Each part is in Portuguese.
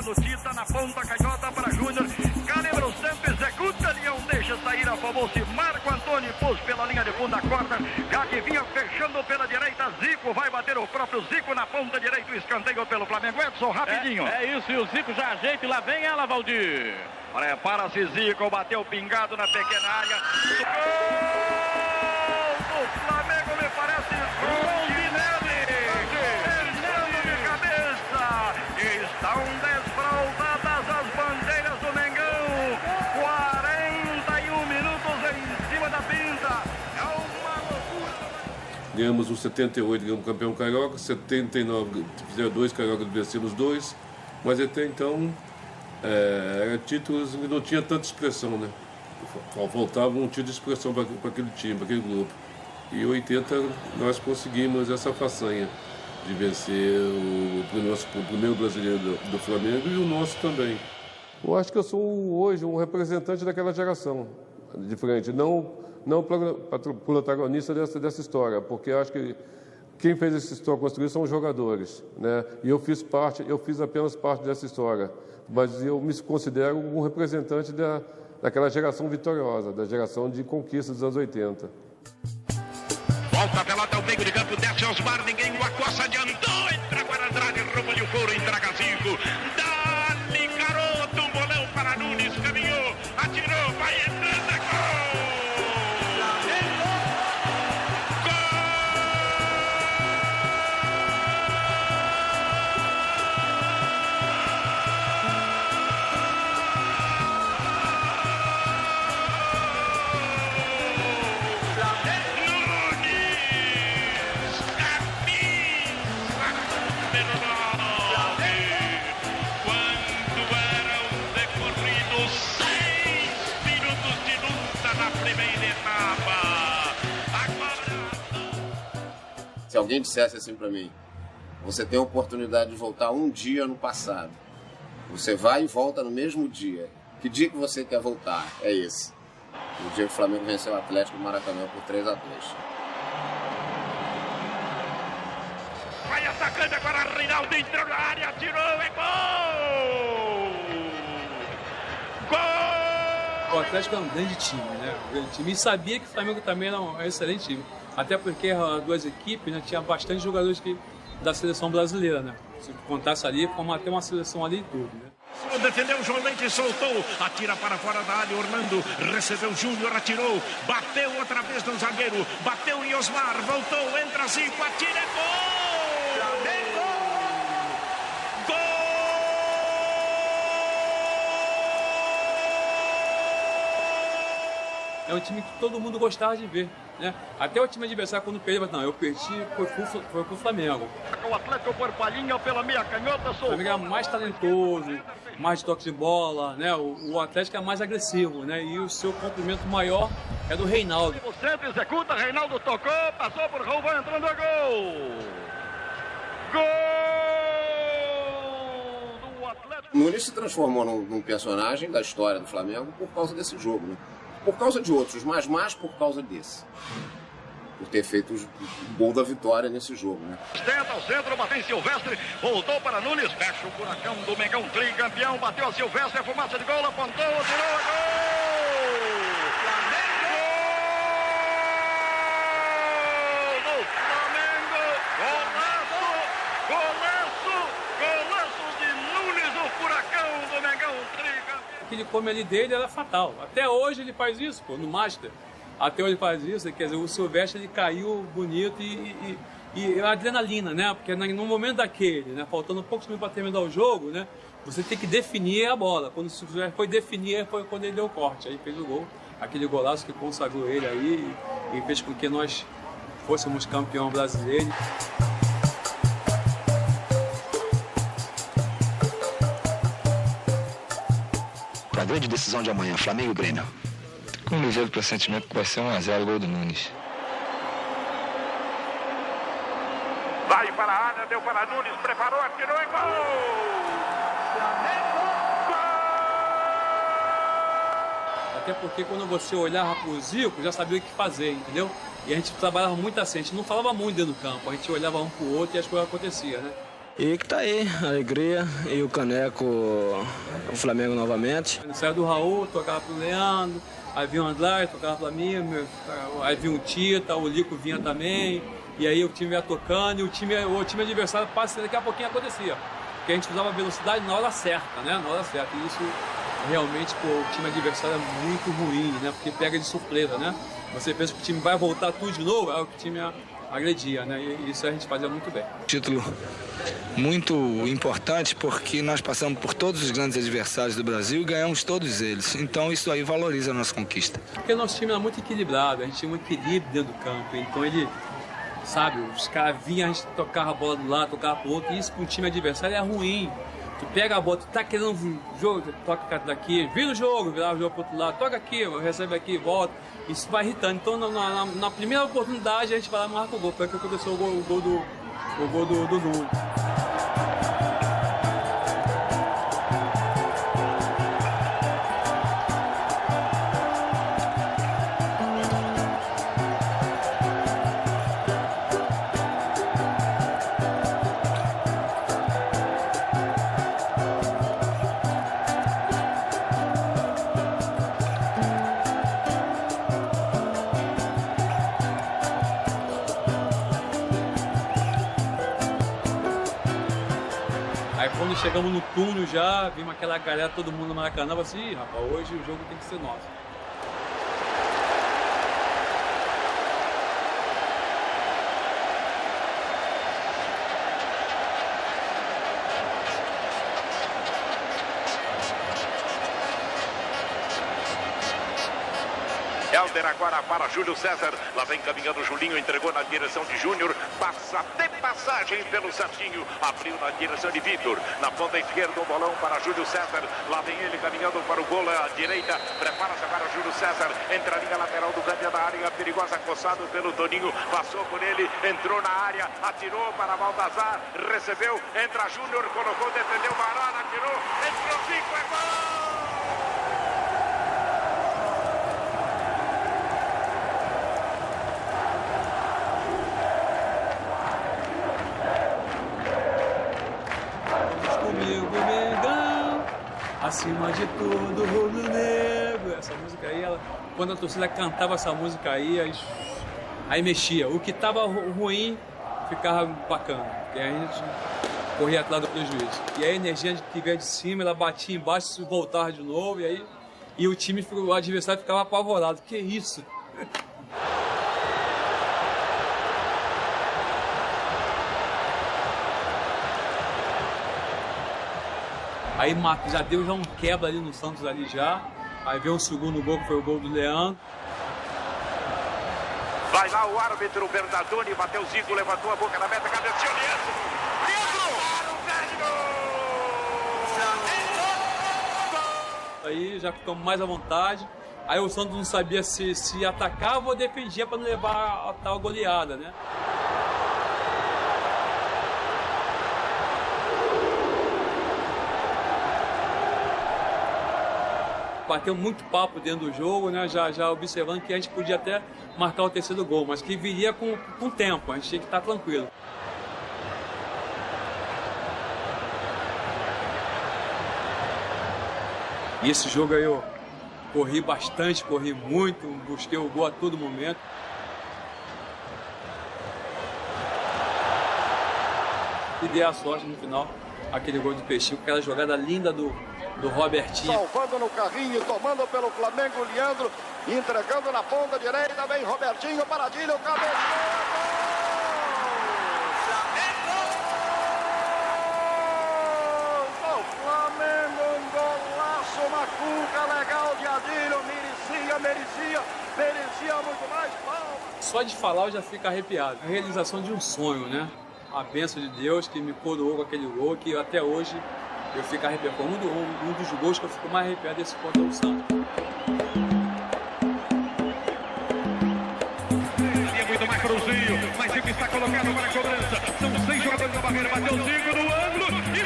no Tita, na ponta canhota para Júnior. Calibra o centro, executa, Leão deixa sair, afobou-se Marco Antônio, pôs pela linha de fundo a corda. Gag vinha fechando pela direita, Zico vai bater o próprio Zico na ponta direita, o escanteio pelo Flamengo. Edson, rapidinho. É isso, e o Zico já ajeita e lá vem ela, Valdir. Prepara-se Zico, bateu pingado na pequena área. Gol do Flamengo, me parece gol de entrando de cabeça. Estão desfraldadas as bandeiras do Mengão. 41 minutos em cima da pinta. É uma loucura. Ganhamos o 78, ganhamos o campeão carioca, 79, fizeram 2 cariocas, vencemos 2, mas até então eram títulos que não tinha tanta expressão, né? Faltava um título de expressão para aquele time, para aquele grupo. E em 80 nós conseguimos essa façanha de vencer o primeiro brasileiro do Flamengo e o nosso também. Eu acho que eu sou hoje um representante daquela geração diferente, não protagonista dessa história, porque eu acho que quem fez essa história construir são os jogadores, né? E eu fiz apenas parte dessa história, mas eu me considero um representante daquela geração vitoriosa, da geração de conquistas dos anos 80. Volta a pelota ao meio de campo, desce Osmar, ninguém o acosta, adiantou, entra agora Andrade, rouba-lhe o couro, entrega Zico, dá-lhe garoto, um bolão para Nunes, caminhou, atirou, vai entrando, é gol! Se alguém dissesse assim para mim, você tem a oportunidade de voltar um dia no passado, você vai e volta no mesmo dia, que dia que você quer voltar? É esse. O dia que o Flamengo venceu o Atlético do Maracanã por 3-2. Vai atacando agora, Reinaldo entrou na área, atirou, é gol! Gol! O Atlético é um grande time, né? Um grande time. E sabia que o Flamengo também era um excelente time. Até porque as duas equipes, né, tinha bastante jogadores da seleção brasileira, né? Se contasse ali, como até uma seleção ali e tudo, né? Defendeu o João Leite, soltou, atira para fora da área, Orlando recebeu o Júnior, atirou, bateu outra vez no zagueiro, bateu em Osmar, voltou, entra Zico, atira, é gol! Flamengo! Gol! É um time que todo mundo gostava de ver, né? Até o time adversário, quando perdeu, não, eu perdi, foi pro Flamengo. O Atlético por palhinha pela meia canhota, O Flamengo é mais talentoso, mais toque de bola, né? O Atlético é mais agressivo, né? E o seu complemento maior é do Reinaldo. O centro executa, Reinaldo tocou, passou por Raul, vai entrando, é gol! Gol do Atlético! Nunes se transformou num personagem da história do Flamengo por causa desse jogo, né? Por causa de outros, mas mais por causa desse. Por ter feito o gol da vitória nesse jogo, né? Tenta ao centro, bateu em Silvestre, voltou para Nunes, fecha o furacão do Mengão, tricampeão, bateu a Silvestre, a fumaça de gol, apontou, tirou, gol! Flamengo! Gol do Flamengo! Golaço de Nunes, o furacão do Mengão, tricampeão! Aquele come ali dele era fatal. Até hoje ele faz isso, pô, no Master. Até hoje ele faz isso, quer dizer, o Silvestre ele caiu bonito e a adrenalina, né? Porque no momento daquele, né, faltando poucos minutos para terminar o jogo, né, você tem que definir a bola. Quando o Silvestre foi definir, foi quando ele deu o corte, aí fez o gol, aquele golaço que consagrou ele aí e fez com que nós fôssemos campeão brasileiro. Para a grande decisão de amanhã, Flamengo e Grêmio. Com um ligeiro pressentimento que vai ser 1-0 o gol do Nunes. Vai para a área, deu para Nunes, preparou, atirou e gol! Até porque quando você olhava para o Zico, já sabia o que fazer, entendeu? E a gente trabalhava muito assim, a gente não falava muito dentro do campo, a gente olhava um para o outro e as coisas aconteciam, né? E que tá aí, a alegria e o caneco, o Flamengo novamente. Saiu do Raul, tocava pro Leandro, aí vinha o Andrade, tocava pra mim, aí vinha o Tita, o Lico vinha também, e aí o time ia tocando e o time adversário passa, daqui a pouquinho acontecia. Porque a gente usava velocidade na hora certa, né? Na hora certa. E isso realmente, pô, o time adversário é muito ruim, né? Porque pega de surpresa, né? Você pensa que o time vai voltar tudo de novo, é o que o time agredia, né? E isso a gente fazia muito bem. Título muito importante porque nós passamos por todos os grandes adversários do Brasil e ganhamos todos eles. Então isso aí valoriza a nossa conquista. Porque o nosso time era muito equilibrado, a gente tinha um equilíbrio dentro do campo. Então ele, sabe, os caras vinham, a gente tocava a bola do lado, tocava pro outro, e isso para um time adversário é ruim. Tu pega a bola, tu tá querendo um jogo, tu toca daqui, vira o jogo, virava o jogo pro outro lado, toca aqui, recebe aqui, volta. Isso vai irritando. Então na primeira oportunidade a gente vai lá e marca o gol. Foi o que aconteceu o gol do Nuno. Aí quando chegamos no túnel já, vimos aquela galera, todo mundo no Maracanã, falei assim, rapaz, hoje o jogo tem que ser nosso. Helder agora para Júlio César. Lá vem caminhando o Julinho, entregou na direção de Júnior. Passa de passagem pelo Santinho. Abriu na direção de Vitor. Na ponta esquerda o bolão para Júlio César. Lá vem ele caminhando para o gol à direita. Prepara-se agora Júlio César. Entra a linha lateral do campo da área perigosa, coçado pelo Toninho. Passou por ele, entrou na área, atirou para Baltazar. Recebeu, entra Júnior, colocou, defendeu Varane, atirou, entrou 5, é gol! Acima de tudo, rubro-negro. Essa música aí, quando a torcida cantava essa música aí mexia. O que tava ruim ficava bacana. E aí a gente corria atrás do prejuízo. E a energia que veio de cima, ela batia embaixo e voltava de novo. E o adversário ficava apavorado. Que isso? Aí já deu um quebra ali no Santos ali já. Aí veio o segundo gol, que foi o gol do Leandro. Vai lá o árbitro Bernardoni, bateu o Zico, levantou a boca na meta, cabeceou Leandro! Aí já ficamos mais à vontade. Aí o Santos não sabia se atacava ou defendia para não levar a tal goleada, né? Bateu muito papo dentro do jogo, né? Já observando que a gente podia até marcar o terceiro gol, mas que viria com tempo, a gente tinha que estar tranquilo. E esse jogo aí eu corri bastante, corri muito, busquei o gol a todo momento. E dei a sorte no final, aquele gol do Peixinho, aquela jogada linda do Robertinho. Salvando no carrinho, tomando pelo Flamengo, Leandro, entregando na ponta direita, vem Robertinho, paradinho, cabeceou, gol! Flamengo, um golaço, uma cuca legal de Adílio, merecia muito mais, palmas. Só de falar eu já fico arrepiado. A realização de um sonho, né? A bênção de Deus que me coroou com aquele gol, que até hoje eu fico arrepiado. Foi um dos gols que eu fico mais arrepiado desse contra o Santos. É muito mais Cruzinho, mas Zico está colocado para a cobrança. São 6 jogadores na barreira, bateu Zico no ângulo e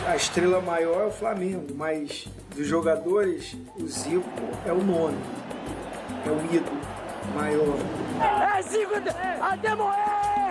a estrela maior é o Flamengo, mas dos jogadores, o Zico é o nome, é o ídolo maior. É Zico até morrer!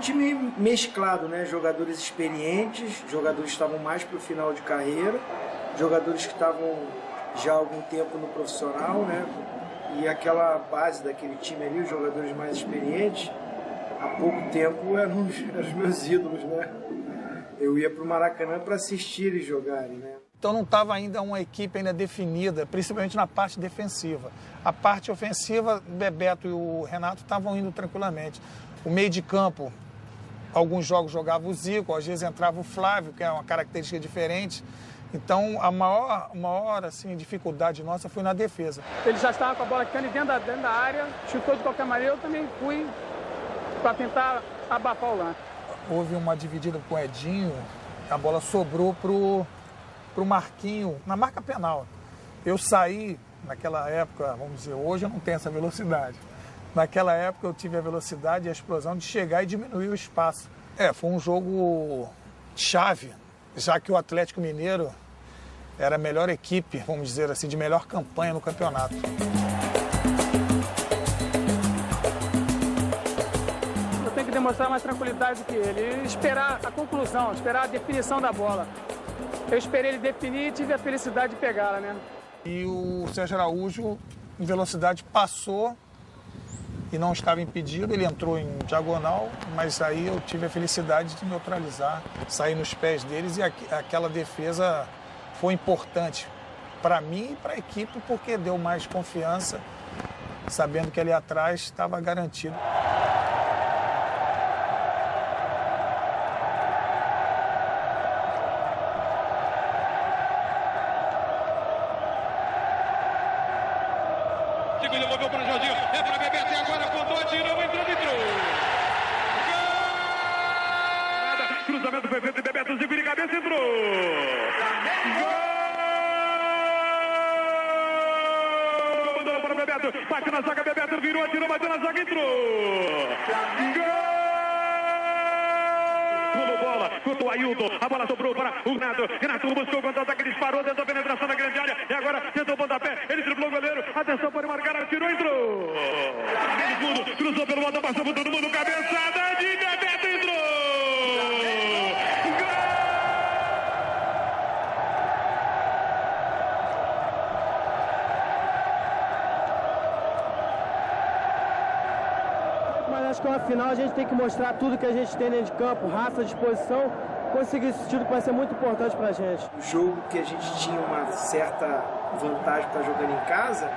time mesclado, né? Jogadores experientes, jogadores que estavam mais para o final de carreira, jogadores que estavam já há algum tempo no profissional, né? E aquela base daquele time ali, os jogadores mais experientes, há pouco tempo eram os meus ídolos, né? Eu ia para o Maracanã para assistir eles jogarem, né? Então não estava ainda uma equipe ainda definida, principalmente na parte defensiva. A parte ofensiva, o Bebeto e o Renato estavam indo tranquilamente. O meio de campo, alguns jogos jogava o Zico, às vezes entrava o Flávio, que é uma característica diferente. Então a maior assim, dificuldade nossa foi na defesa. Ele já estava com a bola ficando dentro da área, chutou de qualquer maneira, eu também fui para tentar abafar o lance. Houve uma dividida com o Edinho, a bola sobrou pro Marquinho, na marca penal. Eu saí, naquela época, vamos dizer, hoje eu não tenho essa velocidade. Naquela época eu tive a velocidade e a explosão de chegar e diminuir o espaço. Foi um jogo chave, já que o Atlético Mineiro era a melhor equipe, vamos dizer assim, de melhor campanha no campeonato. Eu tenho que demonstrar mais tranquilidade do que ele, esperar a conclusão, esperar a definição da bola. Eu esperei ele definir e tive a felicidade de pegá-la, né? E o Sérgio Araújo, em velocidade, passou e não estava impedido. Ele entrou em diagonal, mas aí eu tive a felicidade de neutralizar, sair nos pés deles e aquela defesa foi importante para mim e para a equipe porque deu mais confiança, sabendo que ali atrás estava garantido. Devolveu para Jorginho, é para Bebeto e agora apontou, atirou, entrou. Gol! Cruzamento perfeito de Bebeto, Zico de cabeça, entrou! Gol! Mandou para Bebeto, bate na zaga, Bebeto virou, atirou, bateu na zaga, entrou! Gol! Pulou bola, contra o Ailton, a bola sobrou para o Renato. Renato buscou o contra-ataque, disparou, tentou a penetração na grande área e agora tentou o pontapé, ele driblou o goleiro, atenção, pode marcar, atirou, entrou! Fundo, cruzou pelo alto, passou por todo mundo, cabeçada de Bebeto, entrou! Gol! Mas acho que uma final a gente tem que mostrar tudo que a gente tem dentro de campo, raça, disposição. Conseguir esse título vai ser muito importante pra gente. O jogo que a gente tinha uma certa vantagem para jogando em casa,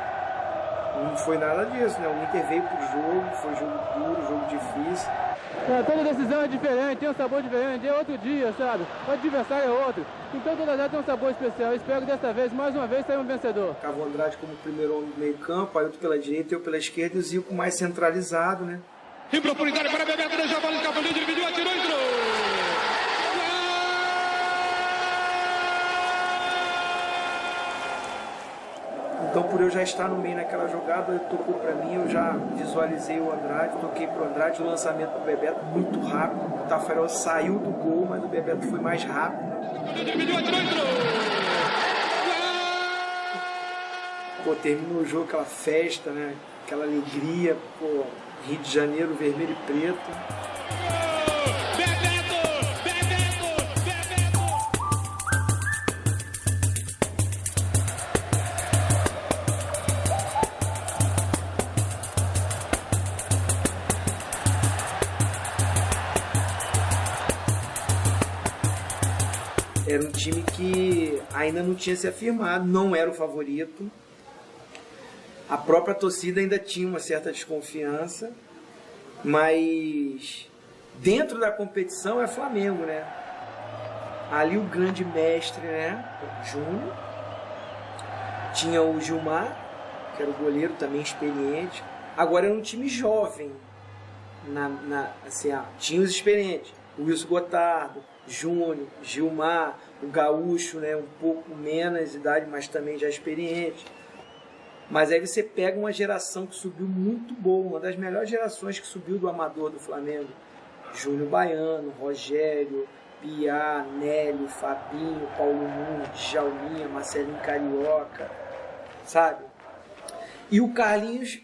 não foi nada disso, né? O Inter veio pro jogo, foi jogo duro, jogo difícil. Toda decisão é diferente, tem um sabor diferente, é outro dia, sabe? O adversário é outro. Então toda data tem um sabor especial. Eu espero que desta vez, mais uma vez, saia um vencedor. Cavo Andrade como primeiro homem do meio campo, Ailton pela direita, eu pela esquerda e o Zico mais centralizado, né? Em profundidade para Bebeto, deixou a bola escapando, dividiu, atirou, entrou! Então, por eu já estar no meio naquela jogada, ele tocou para mim, eu já visualizei o Andrade, toquei pro Andrade, o lançamento do Bebeto muito rápido. O Tafarel saiu do gol, mas o Bebeto foi mais rápido. Pô, terminou o jogo, aquela festa, né? Aquela alegria, pô, Rio de Janeiro, vermelho e preto. Era um time que ainda não tinha se afirmado, não era o favorito. A própria torcida ainda tinha uma certa desconfiança, mas dentro da competição é Flamengo, né? Ali o grande mestre, né? Júnior. Tinha o Gilmar, que era o goleiro também experiente. Agora era um time jovem. Tinha os experientes. O Wilson Gotardo, Júnior, Gilmar, o Gaúcho, né, um pouco menos de idade, mas também já experiente. Mas aí você pega uma geração que subiu muito boa, uma das melhores gerações que subiu do amador do Flamengo. Júnior Baiano, Rogério, Piá, Nélio, Fabinho, Paulo Nunes, Djalminha, Marcelinho Carioca, sabe? E o Carlinhos,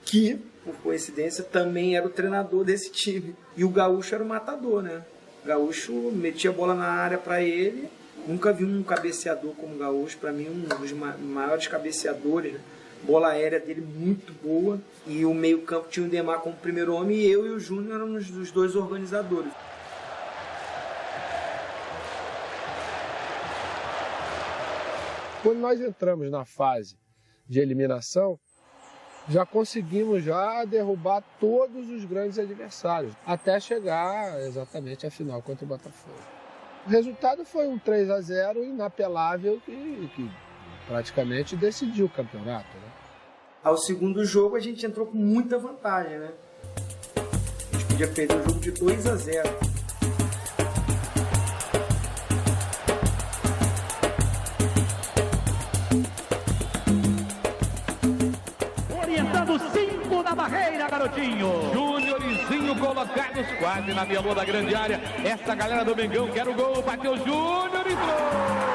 que, por coincidência, também era o treinador desse time. E o Gaúcho era o matador, né? O Gaúcho metia a bola na área para ele. Nunca vi um cabeceador como o Gaúcho. Para mim, um dos maiores cabeceadores, né? Bola aérea dele muito boa. E o meio-campo tinha o Demar como primeiro homem. E eu e o Júnior éramos os dois organizadores. Quando nós entramos na fase de eliminação, já conseguimos já derrubar todos os grandes adversários, até chegar exatamente à final contra o Botafogo. O resultado foi um 3-0 inapelável que praticamente decidiu o campeonato, né? Ao segundo jogo a gente entrou com muita vantagem, né? A gente podia perder o jogo de 2-0. Orientando 5 na barreira, garotinho. Júnior e Zinho colocados quase na meia-lua da grande área. Essa galera do Mengão quer o gol. Bateu Júnior e gol.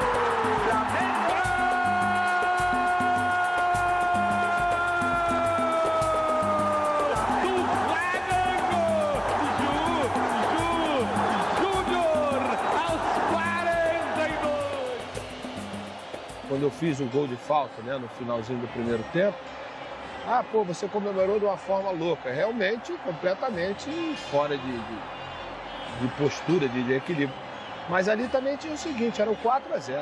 Quando eu fiz o gol de falta, né, no finalzinho do primeiro tempo, você comemorou de uma forma louca. Realmente, completamente fora de postura, de equilíbrio. Mas ali também tinha o seguinte, era o 4-0.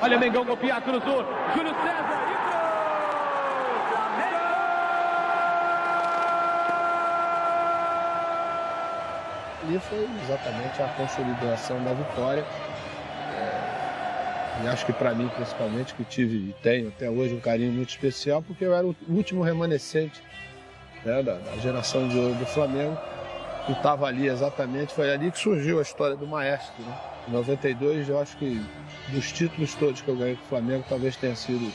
Olha o Mengão copiar, cruzou. Júlio César. Ali foi exatamente a consolidação da vitória. E acho que para mim, principalmente, que tive e tenho até hoje um carinho muito especial, porque eu era o último remanescente, né, da geração de ouro do Flamengo, que estava ali exatamente. Foi ali que surgiu a história do Maestro, né? Em 92, eu acho que dos títulos todos que eu ganhei com o Flamengo, talvez tenha sido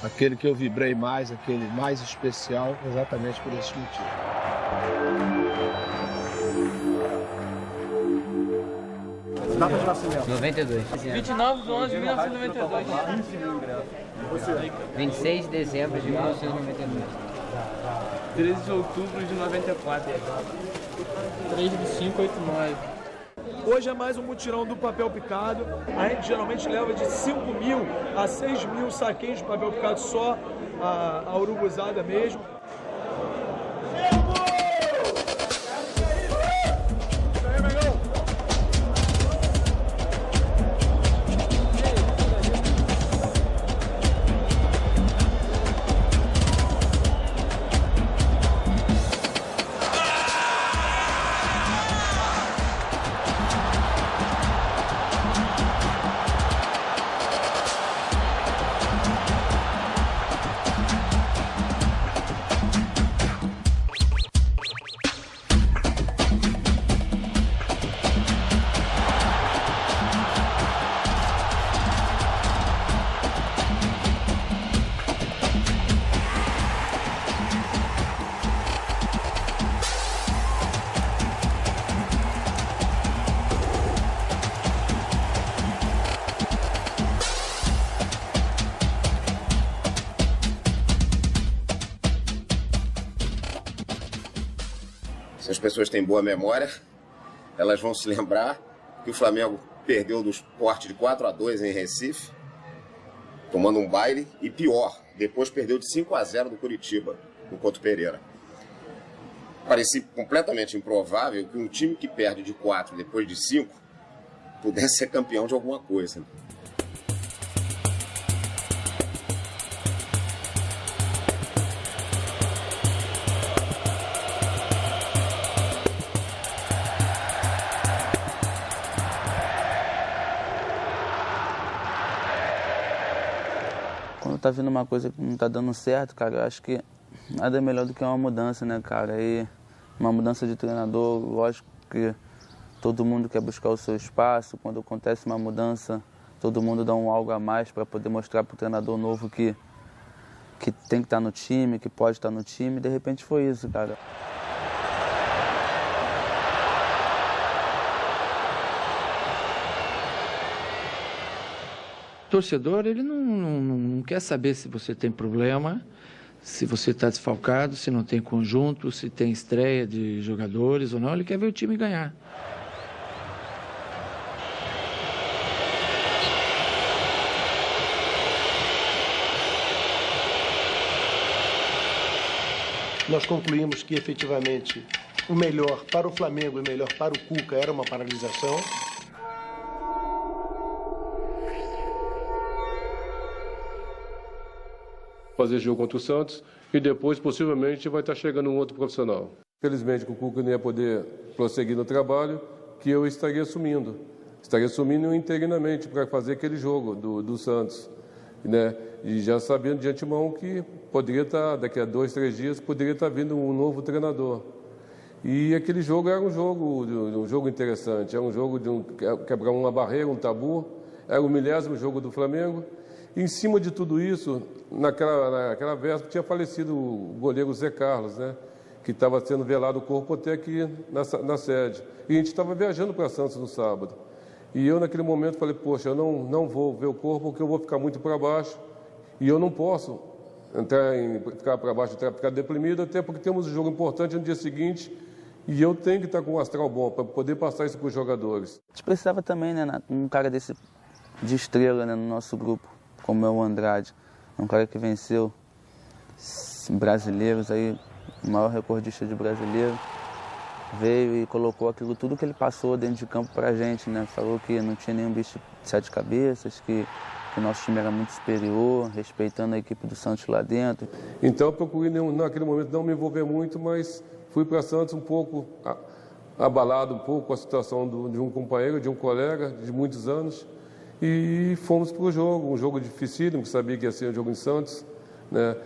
aquele que eu vibrei mais, aquele mais especial, exatamente por esse motivo. Data de nascimento? 92. 29 de 11 de 1992. 26 de dezembro de 1992. 13 de outubro de 94. 3 de 5, 8, 9. Hoje é mais um mutirão do papel picado. A gente geralmente leva de 5.000 a 6.000 saquinhos de papel picado só, a urubuzada mesmo. Se as pessoas têm boa memória, elas vão se lembrar que o Flamengo perdeu do Sport de 4-2 em Recife, tomando um baile, e pior, depois perdeu de 5-0 do Curitiba, no Couto Pereira. Parecia completamente improvável que um time que perde de 4 depois de 5 pudesse ser campeão de alguma coisa. Quando tá vindo uma coisa que não tá dando certo, cara, eu acho que nada é melhor do que uma mudança, né, cara? E uma mudança de treinador, lógico que todo mundo quer buscar o seu espaço. Quando acontece uma mudança, todo mundo dá algo a mais para poder mostrar pro treinador novo que tem que estar no time, que pode estar no time. De repente foi isso, cara. torcedor, ele não quer saber se você tem problema, se você está desfalcado, se não tem conjunto, se tem estreia de jogadores ou não. Ele quer ver o time ganhar. Nós concluímos que, efetivamente, o melhor para o Flamengo e o melhor para o Cuca era uma paralisação. Fazer jogo contra o Santos e depois, possivelmente, vai estar chegando um outro profissional. Felizmente, o Cuca não ia poder prosseguir no trabalho que eu estaria assumindo. Estaria assumindo interinamente para fazer aquele jogo do Santos, né? E já sabendo de antemão que poderia estar, daqui a 2, 3 dias, poderia estar vindo um novo treinador. E aquele jogo era um jogo interessante, era um jogo de quebrar uma barreira, um tabu, era o 10º jogo do Flamengo. E em cima de tudo isso, naquela véspera, tinha falecido o goleiro Zé Carlos, né? Que estava sendo velado o corpo até aqui na sede. E a gente estava viajando para Santos no sábado. E eu, naquele momento, falei, poxa, eu não vou ver o corpo porque eu vou ficar muito para baixo. E eu não posso ficar para baixo, ficar deprimido, até porque temos um jogo importante no dia seguinte e eu tenho que estar com um astral bom para poder passar isso para os jogadores. A gente precisava também, né, um cara desse de estrela, né, no nosso grupo, como é o Andrade. É um cara que venceu brasileiros, aí, o maior recordista de brasileiro. Veio e colocou aquilo tudo que ele passou dentro de campo para a gente, né? Falou que não tinha nenhum bicho de 7 cabeças, que o nosso time era muito superior, respeitando a equipe do Santos lá dentro. Então eu procurei naquele momento não me envolver muito, mas fui para Santos um pouco abalado com a situação de um companheiro, de um colega de muitos anos, e fomos para o jogo, um jogo dificílimo, que sabia que ia ser um jogo em Santos, né?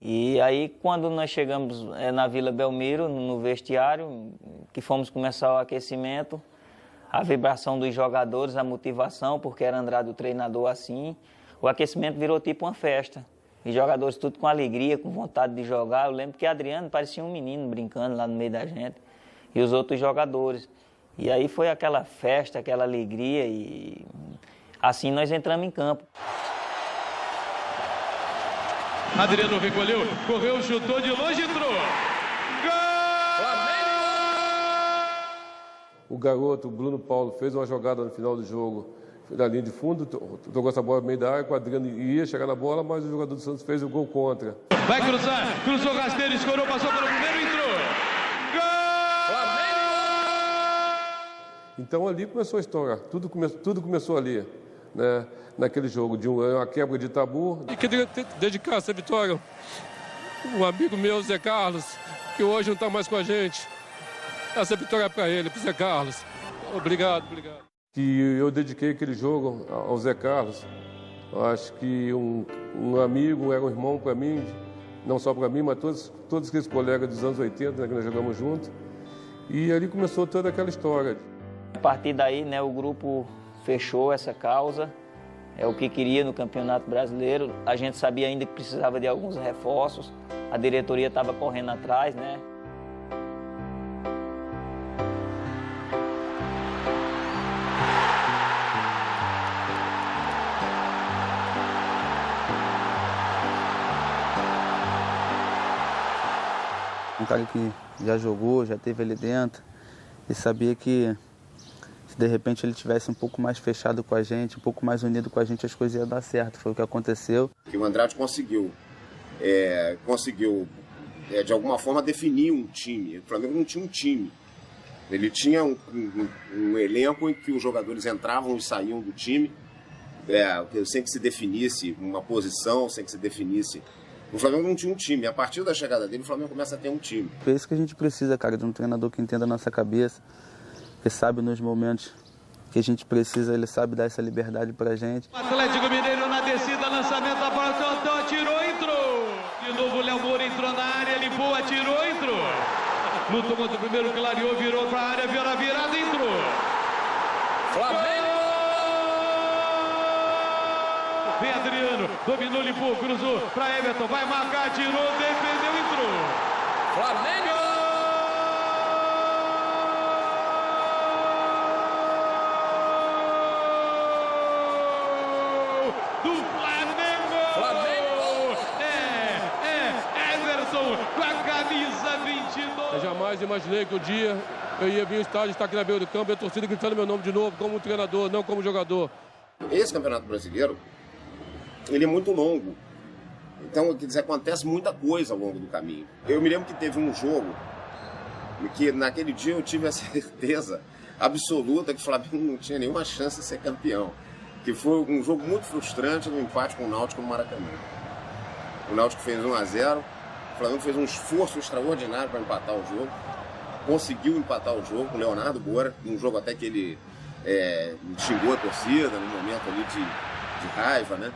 E aí, quando nós chegamos na Vila Belmiro, no vestiário, que fomos começar o aquecimento, a vibração dos jogadores, a motivação, porque era Andrade o treinador assim, o aquecimento virou tipo uma festa. E jogadores tudo com alegria, com vontade de jogar. Eu lembro que Adriano parecia um menino brincando lá no meio da gente, e os outros jogadores. E aí foi aquela festa, aquela alegria, e assim nós entramos em campo. Adriano recolheu, correu, chutou de longe e entrou. Gol! O garoto, o Bruno Paulo, fez uma jogada no final do jogo, na linha de fundo, tocou essa bola no meio da área, o Adriano ia chegar na bola, mas o jogador do Santos fez o gol contra. Vai cruzar, cruzou rasteiro, escorou, passou pelo primeiro e entrou. Gol! Então ali começou a história, tudo começou ali, né? Naquele jogo, de uma quebra de tabu. E queria dedicar essa vitória um amigo meu, Zé Carlos, que hoje não está mais com a gente. Essa vitória é para ele, para o Zé Carlos. Obrigado. Que eu dediquei aquele jogo ao Zé Carlos. Eu acho que um amigo era um irmão para mim, não só para mim, mas todos aqueles colegas dos anos 80, né, que nós jogamos juntos. E ali começou toda aquela história. A partir daí, né, o grupo fechou essa causa. É o que queria no Campeonato Brasileiro. A gente sabia ainda que precisava de alguns reforços. A diretoria estava correndo atrás, né? Um cara que já jogou, já esteve ali dentro e sabia que se de repente ele tivesse um pouco mais fechado com a gente, um pouco mais unido com a gente, as coisas iam dar certo. Foi o que aconteceu. Que o Andrade conseguiu de alguma forma definir um time. O Flamengo não tinha um time. Ele tinha um elenco em que os jogadores entravam e saíam do time, sem que se definisse uma posição, sem que se definisse. O Flamengo não tinha um time. A partir da chegada dele, o Flamengo começa a ter um time. É isso que a gente precisa, cara, de um treinador que entenda a nossa cabeça, que sabe nos momentos que a gente precisa, ele sabe dar essa liberdade pra gente. Atlético Mineiro na descida, lançamento, a bola soltou, atirou, entrou. De novo o Léo Moura entrou na área, limpou, atirou, entrou. Lutou contra o primeiro, clareou, virou pra área, viu na virada, entrou. Flamengo! Vem Adriano, dominou, limpou, cruzou pra Everton, vai marcar, atirou, defendeu, entrou. Flamengo! Eu jamais imaginei que um dia eu ia vir ao estádio, estar aqui na beira do campo e a torcida gritando meu nome de novo, como treinador, não como jogador. Esse Campeonato Brasileiro, ele é muito longo. Então, quer dizer, acontece muita coisa ao longo do caminho. Eu me lembro que teve um jogo que naquele dia eu tive a certeza absoluta que o Flamengo não tinha nenhuma chance de ser campeão. Que foi um jogo muito frustrante no empate com o Náutico no Maracanã. O Náutico fez 1-0, o Flamengo fez um esforço extraordinário para empatar o jogo. Conseguiu empatar o jogo com o Leonardo Moura, um jogo até que ele xingou a torcida no momento ali de raiva, né?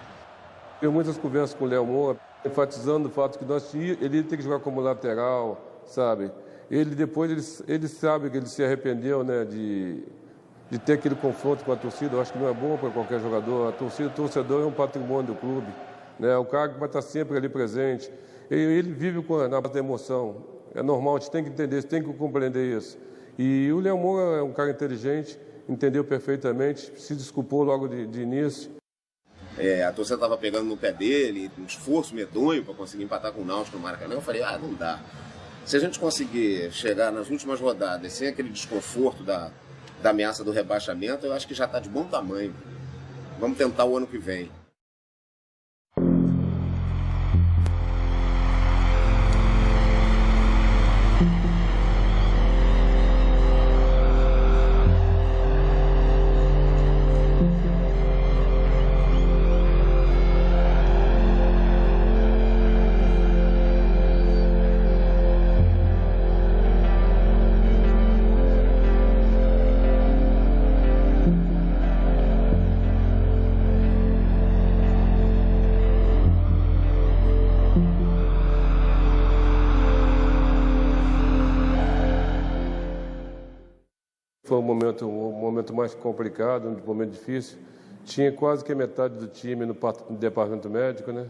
Tenho muitas conversas com o Léo Moura, enfatizando o fato que ele tem que jogar como lateral, sabe? Ele depois, ele sabe que ele se arrependeu, né, de ter aquele confronto com a torcida. Eu acho que não é bom para qualquer jogador. A torcida, o torcedor é um patrimônio do clube, né? O cara que vai estar sempre ali presente. Ele vive na base da emoção. É normal, a gente tem que entender isso, tem que compreender isso. E o Léo Moura é um cara inteligente, entendeu perfeitamente, se desculpou logo de início. A torcida estava pegando no pé dele, um esforço medonho para conseguir empatar com o Náutico no Maracanã. Eu falei, não dá. Se a gente conseguir chegar nas últimas rodadas sem aquele desconforto da ameaça do rebaixamento, eu acho que já está de bom tamanho. Vamos tentar o ano que vem. Foi um momento mais complicado, um momento difícil. Tinha quase que a metade do time no departamento médico, né?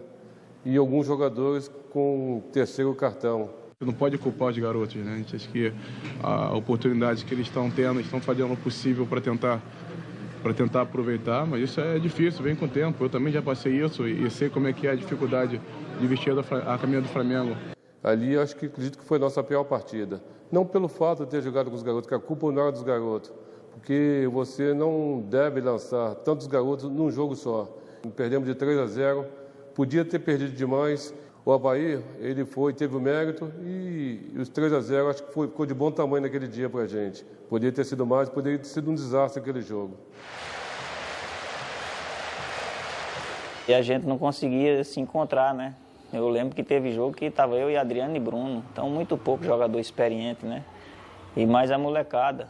E alguns jogadores com terceiro cartão. Você não pode culpar os garotos, né? A gente acha que a oportunidade que eles estão tendo, eles estão fazendo o possível para tentar aproveitar, mas isso é difícil, vem com o tempo. Eu também já passei isso e sei como é que é a dificuldade de vestir a camisa do Flamengo. Ali, acredito que foi a nossa pior partida. Não pelo fato de ter jogado com os garotos, que a culpa não era dos garotos. Porque você não deve lançar tantos garotos num jogo só. Perdemos de 3-0, podia ter perdido demais. O Avaí, ele teve o mérito e os 3-0 acho que ficou de bom tamanho naquele dia pra gente. Poderia ter sido mais, poderia ter sido um desastre aquele jogo. E a gente não conseguia se encontrar, né? Eu lembro que teve jogo que estava eu e Adriano e Bruno, então muito pouco jogador experiente, né? E mais a molecada.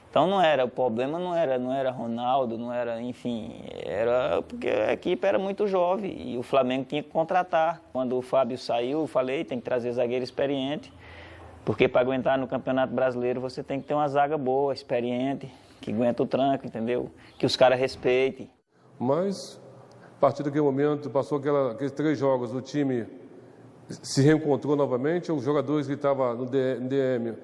Então o problema não era Ronaldo, não era, enfim, era porque a equipe era muito jovem e o Flamengo tinha que contratar. Quando o Fábio saiu, eu falei, tem que trazer zagueiro experiente, porque para aguentar no Campeonato Brasileiro você tem que ter uma zaga boa, experiente, que aguenta o tranco, entendeu? Que os caras respeitem. Mas a partir daquele momento, passou aqueles 3 jogos, o time se reencontrou novamente, os jogadores que estavam no DM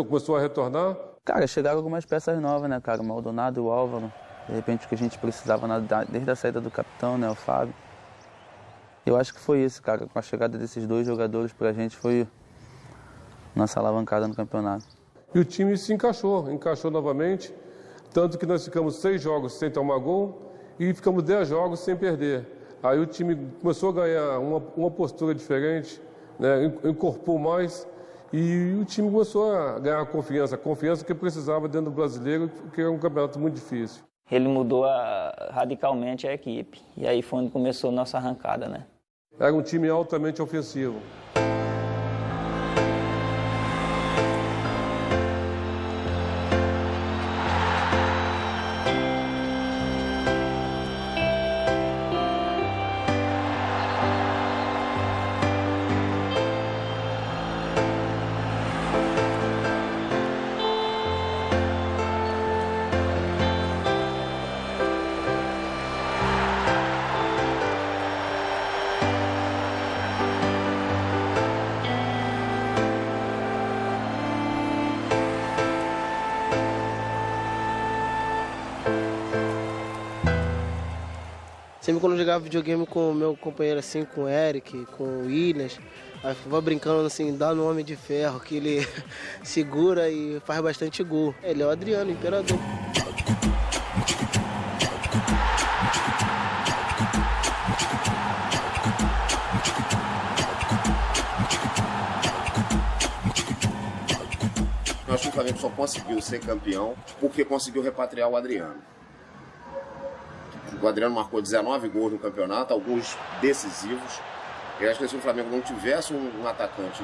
começou a retornar. Cara, chegaram algumas peças novas, né, cara? O Maldonado e o Álvaro. De repente, o que a gente precisava desde a saída do capitão, né, o Fábio. Eu acho que foi isso, cara. Com a chegada desses 2 jogadores pra gente foi nossa alavancada no campeonato. E o time se encaixou novamente. Tanto que nós ficamos 6 jogos sem tomar gol e ficamos 10 jogos sem perder. Aí o time começou a ganhar uma postura diferente, né? Incorporou mais e o time começou a ganhar confiança que precisava dentro do brasileiro, que é um campeonato muito difícil. Ele mudou radicalmente a equipe e aí foi onde começou a nossa arrancada, né? Era um time altamente ofensivo. Sempre quando eu jogava videogame com o meu companheiro, assim, com o Eric, com o Williams, aí ficava brincando assim, dá no Homem de Ferro, que ele segura e faz bastante gol. Ele é o Adriano, o imperador. Eu acho que o Flamengo só conseguiu ser campeão porque conseguiu repatriar o Adriano. O Adriano marcou 19 gols no campeonato, alguns decisivos. Eu acho que se o Flamengo não tivesse um atacante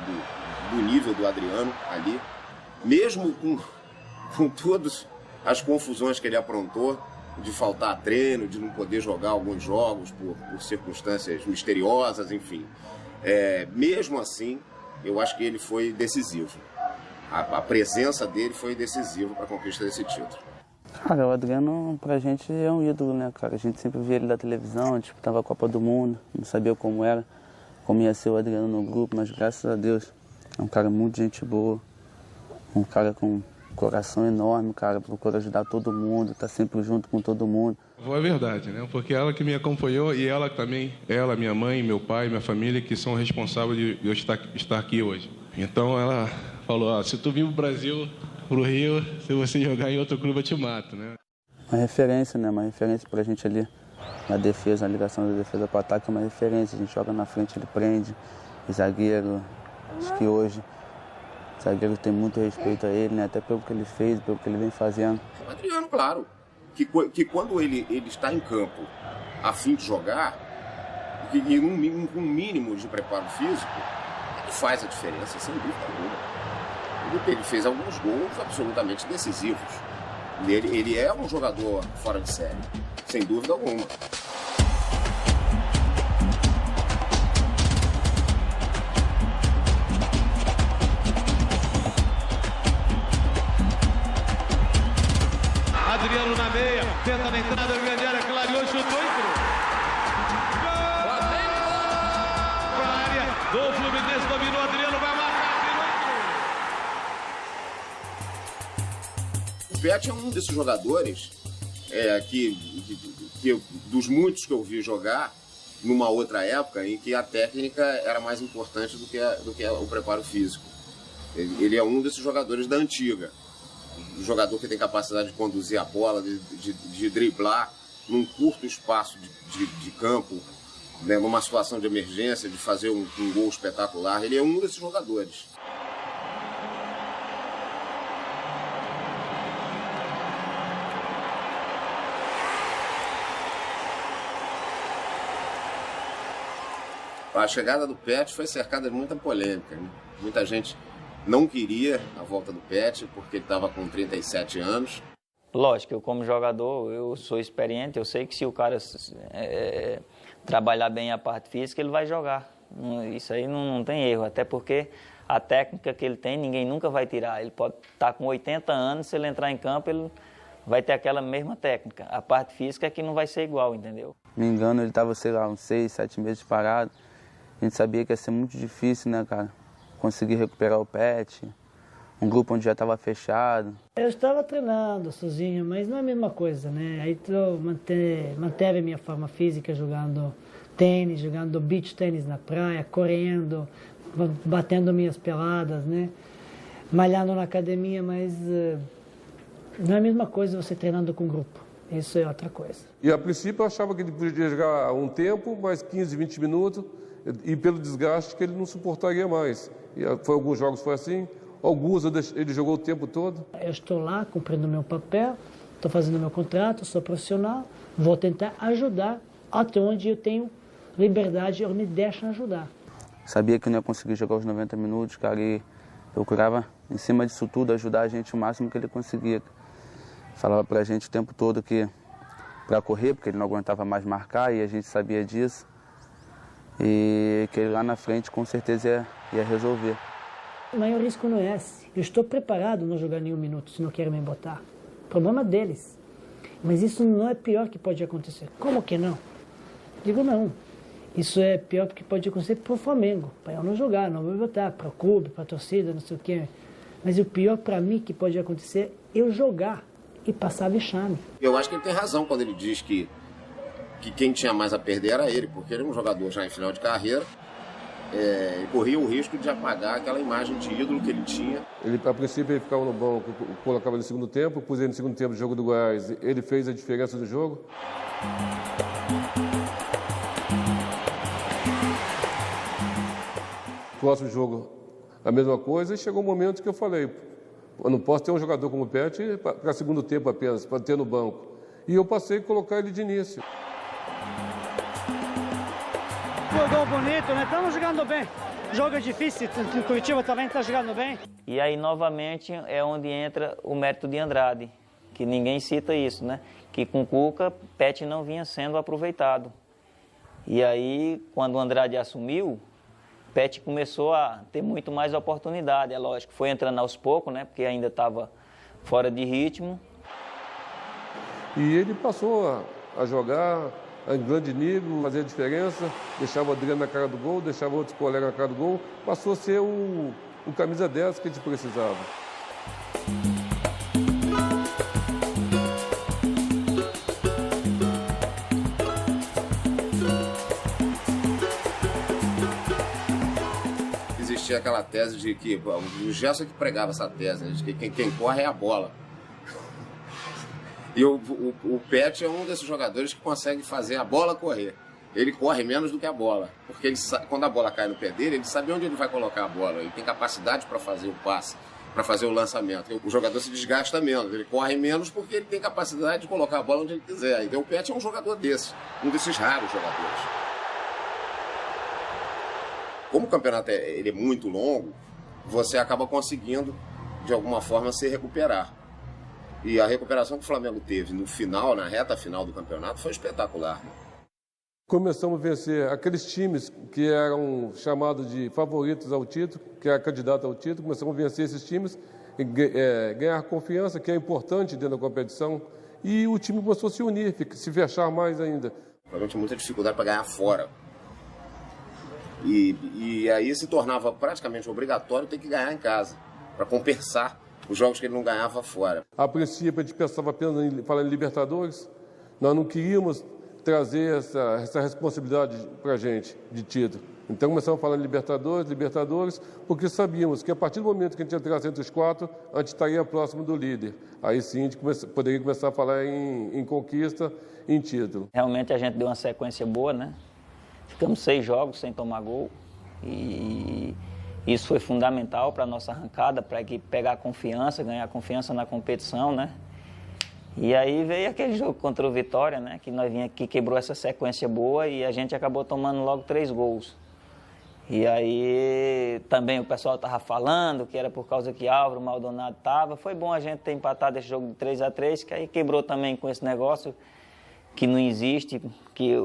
do nível do Adriano ali, mesmo com todas as confusões que ele aprontou, de faltar treino, de não poder jogar alguns jogos por circunstâncias misteriosas, enfim. Mesmo assim, eu acho que ele foi decisivo. A presença dele foi decisiva para a conquista desse título. Cara, o Adriano pra gente é um ídolo, né, cara? A gente sempre via ele da televisão, disputava a Copa do Mundo, não sabia como era, como ia ser o Adriano no grupo, mas graças a Deus é um cara muito gente boa, um cara com coração enorme, cara, procura ajudar todo mundo, tá sempre junto com todo mundo. É verdade, né? Porque ela que me acompanhou e ela também, ela, minha mãe, meu pai, minha família, que são responsáveis de eu estar aqui hoje. Então ela falou, se tu vir pro Brasil, pro Rio, se você jogar em outro clube eu te mato, né? Uma referência, né? Uma referência pra gente ali na defesa, na ligação da defesa pro ataque é uma referência. A gente joga na frente, ele prende, o zagueiro, acho que hoje o zagueiro tem muito respeito a ele, né? Até pelo que ele fez, pelo que ele vem fazendo. O Adriano, claro, que quando ele está em campo a fim de jogar, e com um mínimo de preparo físico, ele faz a diferença, sem dúvida alguma. Ele fez alguns gols absolutamente decisivos. Ele é um jogador fora de série, sem dúvida alguma. Adriano na meia, tenta na entrada, grande área, clareou, chutou e entrou. Gol! Pra área do Fluminense, dominou, Adriano vai marcar. O Pet é um desses jogadores dos muitos que eu vi jogar numa outra época em que a técnica era mais importante do que o preparo físico. Ele é um desses jogadores da antiga. Um jogador que tem capacidade de conduzir a bola, de driblar num curto espaço de campo, né, numa situação de emergência, de fazer um gol espetacular. Ele é um desses jogadores. A chegada do Pet foi cercada de muita polêmica, né? Muita gente não queria a volta do Pet porque ele estava com 37 anos. Lógico, eu como jogador, eu sou experiente, eu sei que se o cara trabalhar bem a parte física, ele vai jogar. Isso aí não tem erro, até porque a técnica que ele tem, ninguém nunca vai tirar. Ele pode estar com 80 anos, se ele entrar em campo, ele vai ter aquela mesma técnica. A parte física é que não vai ser igual, entendeu? Me engano, ele estava, sei lá, uns 6, 7 meses parado. A gente sabia que ia ser muito difícil, né, cara? Conseguir recuperar o Pet, um grupo onde já estava fechado. Eu estava treinando sozinho, mas não é a mesma coisa, né? Aí eu manteve a minha forma física jogando tênis, jogando beach tênis na praia, correndo, batendo minhas peladas, né? Malhando na academia, mas não é a mesma coisa você treinando com grupo. Isso é outra coisa. E a princípio eu achava que ele podia jogar um tempo, mais 15, 20 minutos, e pelo desgaste que ele não suportaria mais. E alguns jogos foi assim, alguns ele jogou o tempo todo. Eu estou lá cumprindo meu papel, estou fazendo meu contrato, sou profissional, vou tentar ajudar até onde eu tenho liberdade, eu me deixo ajudar. Sabia que não ia conseguir jogar os 90 minutos, cara, e procurava, em cima disso tudo, ajudar a gente o máximo que ele conseguia. Falava pra gente o tempo todo que para correr, porque ele não aguentava mais marcar e a gente sabia disso. E que ele lá na frente com certeza ia resolver. O maior risco não é esse. Eu estou preparado a não jogar nenhum minuto se não querem me botar. O problema deles. Mas isso não é pior que pode acontecer. Como que não? Digo não. Isso é pior que pode acontecer para o Flamengo. Para eu não jogar, não vou botar. Para o clube, para a torcida, não sei o quê. Mas o pior para mim que pode acontecer é eu jogar e passar vexame. Eu acho que ele tem razão quando ele diz que que quem tinha mais a perder era ele, porque ele é um jogador já em final de carreira, e corria o risco de apagar aquela imagem de ídolo que ele tinha. Ele, a princípio, ele ficava no banco, colocava no segundo tempo, pus ele no segundo tempo do jogo do Goiás, ele fez a diferença do jogo. Próximo jogo, a mesma coisa, e chegou um momento que eu falei, eu não posso ter um jogador como o Pet para segundo tempo apenas, para ter no banco. E eu passei a colocar ele de início. Jogou bonito, né? Estamos jogando bem. Jogo difícil, o Curitiba também está jogando bem. E aí, novamente, é onde entra o mérito de Andrade, que ninguém cita isso, né? Que com Cuca, Pet não vinha sendo aproveitado. E aí, quando o Andrade assumiu, Pet começou a ter muito mais oportunidade, é lógico. Foi entrando aos poucos, né? Porque ainda estava fora de ritmo. E ele passou a jogar em grande nível, fazer a diferença, deixava o Adriano na cara do gol, deixava outros colegas na cara do gol, passou a ser o camisa 10 que a gente precisava. Existia aquela tese de que, o Gerson que pregava essa tese, né, de que quem corre é a bola. E o Pet é um desses jogadores que consegue fazer a bola correr. Ele corre menos do que a bola, porque ele quando a bola cai no pé dele, ele sabe onde ele vai colocar a bola. Ele tem capacidade para fazer o passe, para fazer o lançamento. O jogador se desgasta menos, ele corre menos porque ele tem capacidade de colocar a bola onde ele quiser. Então o Pet é um jogador desse, um desses raros jogadores. Como o campeonato ele é muito longo, você acaba conseguindo, de alguma forma, se recuperar. E a recuperação que o Flamengo teve no final, na reta final do campeonato, foi espetacular. Né? Começamos a vencer aqueles times que eram chamados de favoritos ao título, que era candidato ao título, começamos a vencer esses times, ganhar confiança, que é importante dentro da competição, e o time começou a se unir, se fechar mais ainda. O Flamengo tinha muita dificuldade para ganhar fora. E aí se tornava praticamente obrigatório ter que ganhar em casa, para compensar os jogos que ele não ganhava fora. A princípio, a gente pensava apenas em falar em Libertadores. Nós não queríamos trazer essa responsabilidade para a gente de título. Então, começamos a falar em Libertadores, porque sabíamos que a partir do momento que a gente entrasse entre os quatro, a gente estaria próximo do líder. Aí sim, a gente poderia começar a falar em conquista, em título. Realmente a gente deu uma sequência boa, né? Ficamos 6 jogos sem tomar gol e isso foi fundamental para a nossa arrancada, para pegar confiança, ganhar confiança na competição, né? E aí veio aquele jogo contra o Vitória, né? Que quebrou essa sequência boa e a gente acabou tomando logo 3 gols. E aí também o pessoal estava falando que era por causa que Álvaro Maldonado estava. Foi bom a gente ter empatado esse jogo de 3-3, que aí quebrou também com esse negócio que não existe, que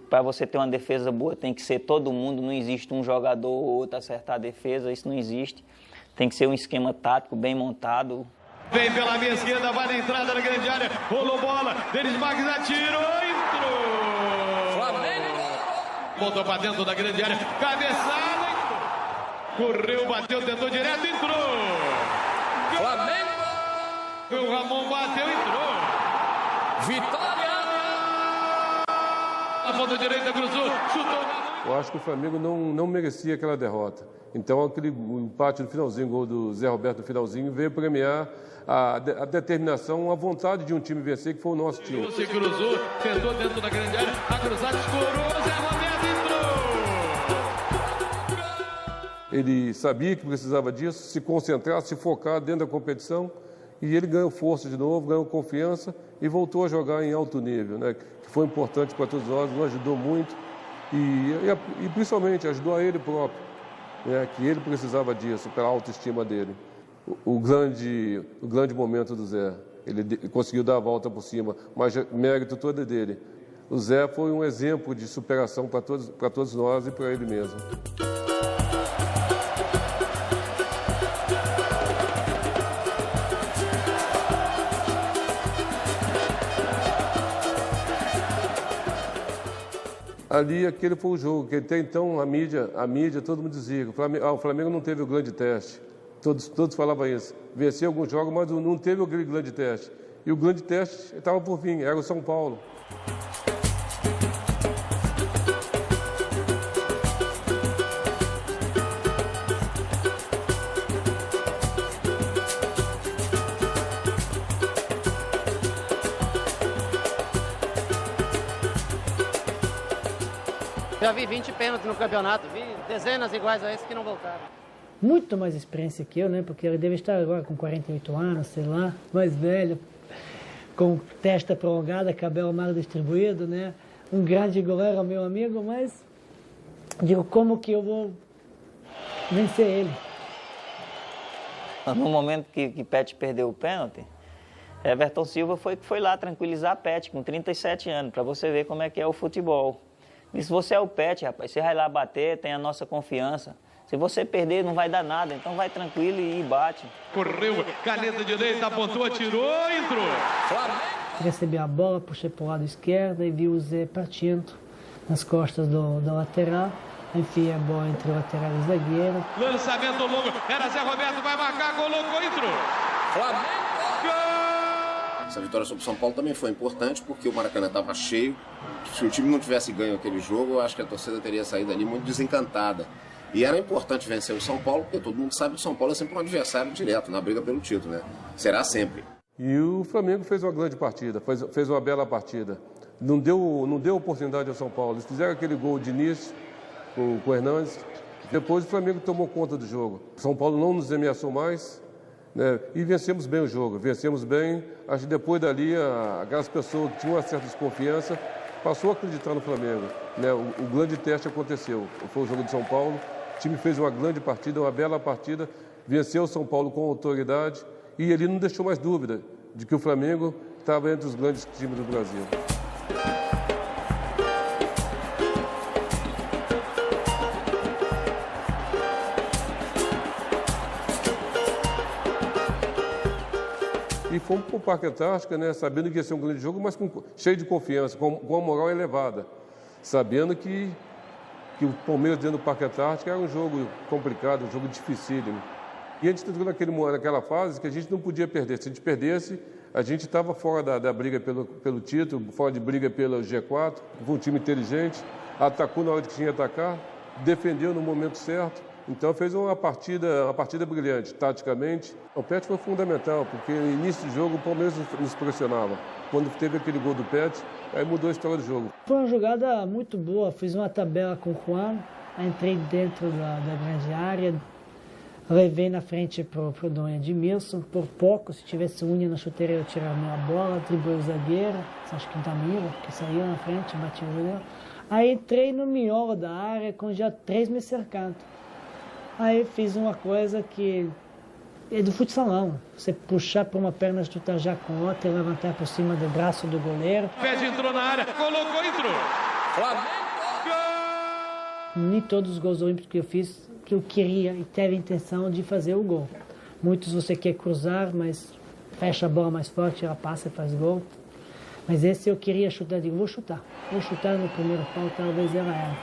para você ter uma defesa boa tem que ser todo mundo, não existe um jogador ou outro acertar a defesa, isso não existe. Tem que ser um esquema tático bem montado. Vem pela minha esquerda, vai na entrada da grande área, rolou bola, Denis Marques atirou, entrou! Flamengo! Voltou para dentro da grande área, cabeçada, entrou! Correu, bateu, tentou direto, entrou! Flamengo! O Ramon bateu, entrou! Vitória! A ponta direita cruzou, chutou. Eu acho que o Flamengo não merecia aquela derrota. Então, aquele empate no finalzinho, gol do Zé Roberto no finalzinho, veio premiar a determinação, a vontade de um time vencer, que foi o nosso time. Se cruzou, tentou dentro da grande área, a cruzada escorou, Zé Roberto entrou! Ele sabia que precisava disso, se concentrar, se focar dentro da competição, e ele ganhou força de novo, ganhou confiança e voltou a jogar em alto nível, né? Que foi importante para todos nós, nos ajudou muito e principalmente ajudou a ele próprio, né? Que ele precisava disso, pela autoestima dele. O grande momento do Zé, ele conseguiu dar a volta por cima, mas mérito todo é dele. O Zé foi um exemplo de superação para todos nós e para ele mesmo. Ali, aquele foi o jogo, que até então a mídia, todo mundo dizia, o Flamengo não teve o grande teste. Todos falavam isso. Venceu alguns jogos, mas não teve o grande teste. E o grande teste estava por vir, era o São Paulo. Já vi 20 pênaltis no campeonato, vi dezenas iguais a esse que não voltaram. Muito mais experiência que eu, né? Porque ele deve estar agora com 48 anos, sei lá, mais velho, com testa prolongada, cabelo mal distribuído, né? Um grande goleiro, meu amigo, mas digo, como que eu vou vencer ele? No momento que Pet perdeu o pênalti, Everton Silva foi lá tranquilizar Pet com 37 anos, para você ver como é que é o futebol. E se você é o Pet, rapaz, você vai lá bater, tem a nossa confiança. Se você perder, não vai dar nada, então vai tranquilo e bate. Correu, caneta direita, apontou, atirou, entrou. Recebi a bola, puxei para o lado esquerdo e vi o Zé partindo nas costas da lateral. Enfiei a bola entre o lateral e o zagueiro. Lançamento longo, era Zé Roberto, vai marcar, colocou, entrou. Essa vitória sobre o São Paulo também foi importante porque o Maracanã estava cheio. Se o time não tivesse ganho aquele jogo, eu acho que a torcida teria saído ali muito desencantada. E era importante vencer o São Paulo, porque todo mundo sabe que o São Paulo é sempre um adversário direto na briga pelo título, né? Será sempre. E o Flamengo fez uma grande partida, fez uma bela partida. Não deu oportunidade ao São Paulo. Eles fizeram aquele gol de início com o Hernandes. Depois o Flamengo tomou conta do jogo. O São Paulo não nos ameaçou mais, né? E vencemos bem o jogo. Vencemos bem. Acho que depois dali, aquelas pessoas que tinham uma certa desconfiança passou a acreditar no Flamengo, né? O grande teste aconteceu. Foi o jogo de São Paulo. O time fez uma grande partida, uma bela partida. Venceu o São Paulo com autoridade. E ele não deixou mais dúvida de que o Flamengo estava entre os grandes times do Brasil. E fomos para o Parque Antártica, né, sabendo que ia ser um grande jogo, mas cheio de confiança, com a moral elevada. Sabendo que o Palmeiras dentro do Parque Antártica era um jogo complicado, um jogo dificílimo. E a gente entrou naquela fase que a gente não podia perder. Se a gente perdesse, a gente estava fora da briga pelo título, fora de briga pelo G4. Foi um time inteligente, atacou na hora que tinha que atacar, defendeu no momento certo. Então fez uma partida brilhante, taticamente. O Pet foi fundamental, porque no início do jogo o Palmeiras nos pressionava. Quando teve aquele gol do Pet, aí mudou a história do jogo. Foi uma jogada muito boa, fiz uma tabela com o Juan, entrei dentro da grande área, levei na frente pro Dom Edmilson, por pouco, se tivesse unha na chuteira eu tirava a bola, driblei o zagueiro, acho que o Danilo, que saiu na frente, bati o zagueiro. Aí entrei no miolo da área com já 3 me cercando. Aí fiz uma coisa que é do futsalão. Você puxar por uma perna, chutar já com outra e levantar por cima do braço do goleiro. Pet entrou na área, colocou, entrou. Flamengo! Nem todos os gols olímpicos que eu fiz, que eu queria e teve a intenção de fazer o gol. Muitos você quer cruzar, mas fecha a bola mais forte, ela passa e faz gol. Mas esse eu queria chutar, digo, vou chutar no primeiro pau, talvez ela era.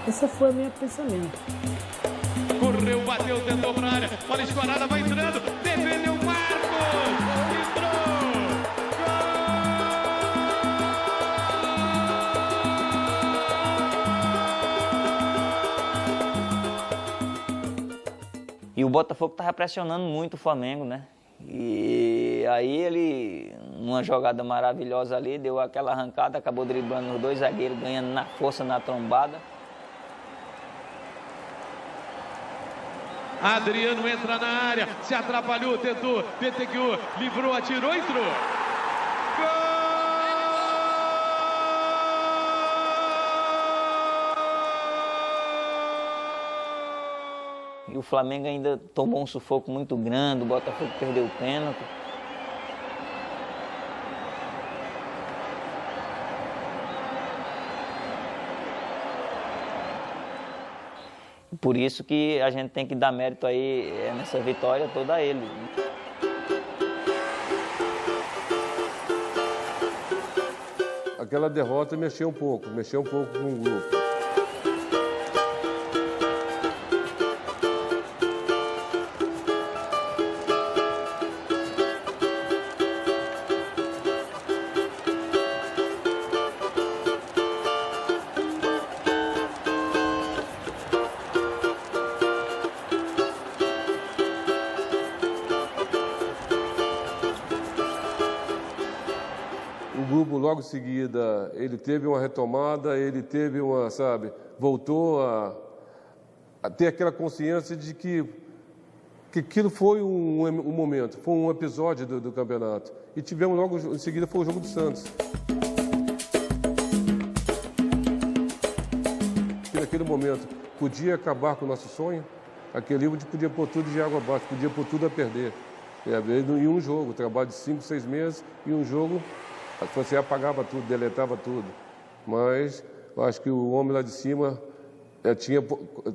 Esse foi o meu pensamento. Correu, bateu, tentou pra área, bola escorada, vai entrando, defendeu o Marcos, entrou! E o Botafogo estava pressionando muito o Flamengo, né? E aí ele, numa jogada maravilhosa ali, deu aquela arrancada, acabou driblando os 2 zagueiros, ganhando na força, na trombada. Adriano entra na área, se atrapalhou, tentou, petequiou, livrou, atirou, entrou. E o Flamengo ainda tomou um sufoco muito grande, o Botafogo perdeu o pênalti. Por isso que a gente tem que dar mérito aí nessa vitória toda a ele. Aquela derrota mexeu um pouco com o grupo. logo em seguida ele teve uma retomada, ele teve uma, sabe, voltou a ter aquela consciência de que aquilo foi um momento, foi um episódio do campeonato. E tivemos logo em seguida foi o jogo do Santos. E naquele momento podia acabar com o nosso sonho, aquele livro podia pôr tudo de água abaixo, podia pôr tudo a perder. Em um jogo, trabalho de 5, 6 meses, e um jogo você apagava tudo, deletava tudo. Mas eu acho que o homem lá de cima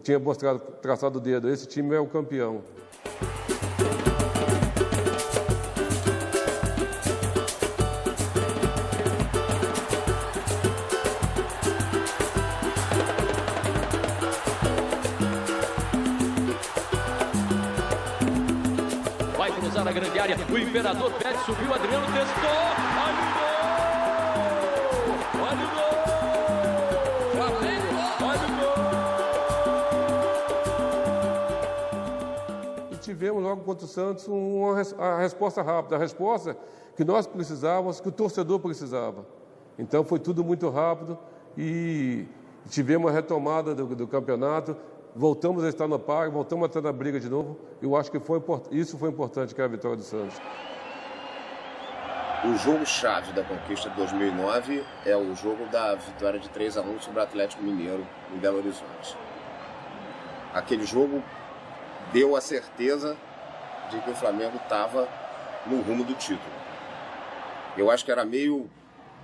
tinha mostrado, traçado o dedo, esse time é o campeão. Vai cruzar a grande área, o Imperador pede, subiu, Adriano testou, olha o gol! Olha o gol! Flamengo! Olha o gol! E tivemos logo contra o Santos a resposta rápida, a resposta que nós precisávamos, que o torcedor precisava. Então foi tudo muito rápido e tivemos a retomada do campeonato. Voltamos a estar no par, voltamos a estar na briga de novo. Eu acho que isso foi importante, que é a vitória do Santos. O jogo-chave da conquista de 2009 é o jogo da vitória de 3-1 sobre o Atlético Mineiro em Belo Horizonte. Aquele jogo deu a certeza de que o Flamengo estava no rumo do título. Eu acho que era meio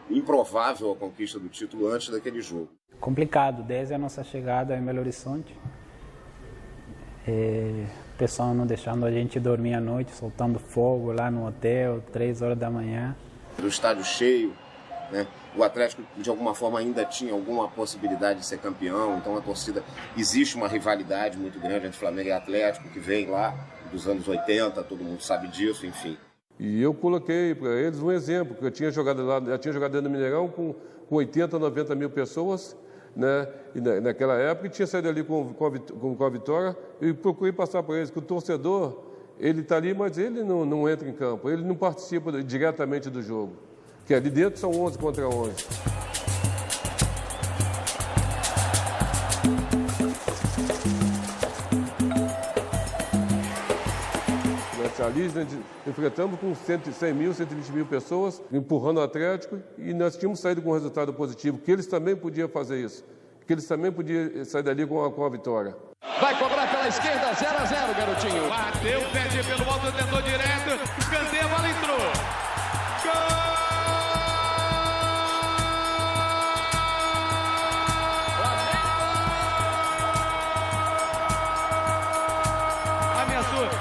improvável a conquista do título antes daquele jogo. Complicado, desde a nossa chegada em Belo Horizonte. O pessoal não deixando a gente dormir à noite, soltando fogo lá no hotel, 3 horas da manhã. O estádio cheio, né? O Atlético de alguma forma ainda tinha alguma possibilidade de ser campeão, então a torcida, existe uma rivalidade muito grande entre Flamengo e Atlético, que vem lá dos anos 80, todo mundo sabe disso, enfim. E eu coloquei para eles um exemplo, porque eu tinha jogado lá, já tinha jogado dentro do Mineirão com 80, 90 mil pessoas, né? E naquela época tinha saído ali com a vitória, e procurei passar para eles que o torcedor, ele está ali, mas ele não entra em campo, ele não participa diretamente do jogo, que ali dentro são 11 contra 11. Ali nós enfrentamos com 100 mil, 120 mil pessoas, empurrando o Atlético, e nós tínhamos saído com um resultado positivo, que eles também podiam fazer isso, que eles também podiam sair dali com a vitória. Vai cobrar pela esquerda, 0-0, garotinho. Bateu, pede pelo alto, tentou direto, escanteio, a bola entrou. Gol!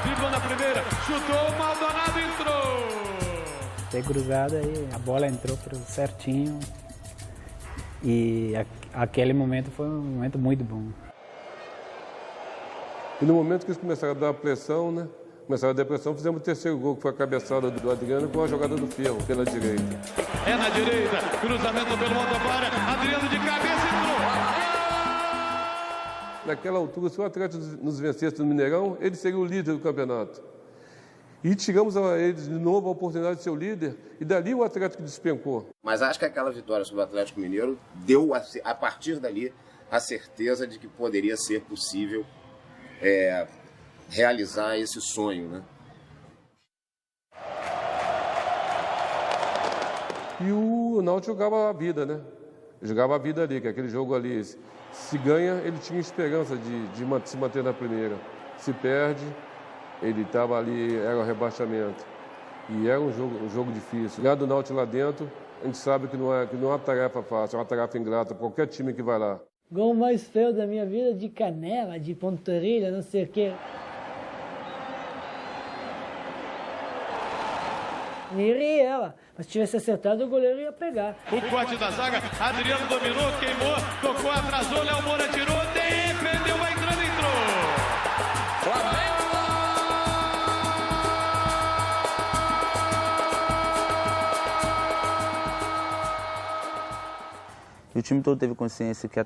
Driblou na primeira, chutou, o Maldonado entrou. Tem cruzada aí, a bola entrou certinho. E aquele momento foi um momento muito bom. E no momento que eles começaram a dar pressão, né? Começaram a dar pressão, fizemos o terceiro gol, que foi a cabeçada do Adriano com a jogada do Ferro, pela direita. É na direita, cruzamento pelo alto da área, Adriano de cabeça entrou. Naquela altura, se o Atlético nos vencesse no Mineirão, ele seria o líder do campeonato. E tiramos a eles de novo a oportunidade de ser o líder, e dali o Atlético despencou. Mas acho que aquela vitória sobre o Atlético Mineiro deu, a partir dali, a certeza de que poderia ser possível realizar esse sonho, né? E o Náutico jogava a vida, né? Jogava a vida ali, que aquele jogo ali, se ganha, ele tinha esperança de se manter na primeira. Se perde, ele estava ali, era o rebaixamento. E era um jogo difícil. Ganhar do Náutico lá dentro, a gente sabe que não é uma tarefa fácil, é uma tarefa ingrata para qualquer time que vai lá. Gol mais feio da minha vida, de canela, de pontarilha, não sei o quê. Iria ela, mas se tivesse acertado o goleiro ia pegar. O corte da zaga, Adriano dominou, queimou, tocou, atrasou, Léo Moura tirou, defendeu, vai entrando, entrou. Flamengo! E o time todo teve consciência que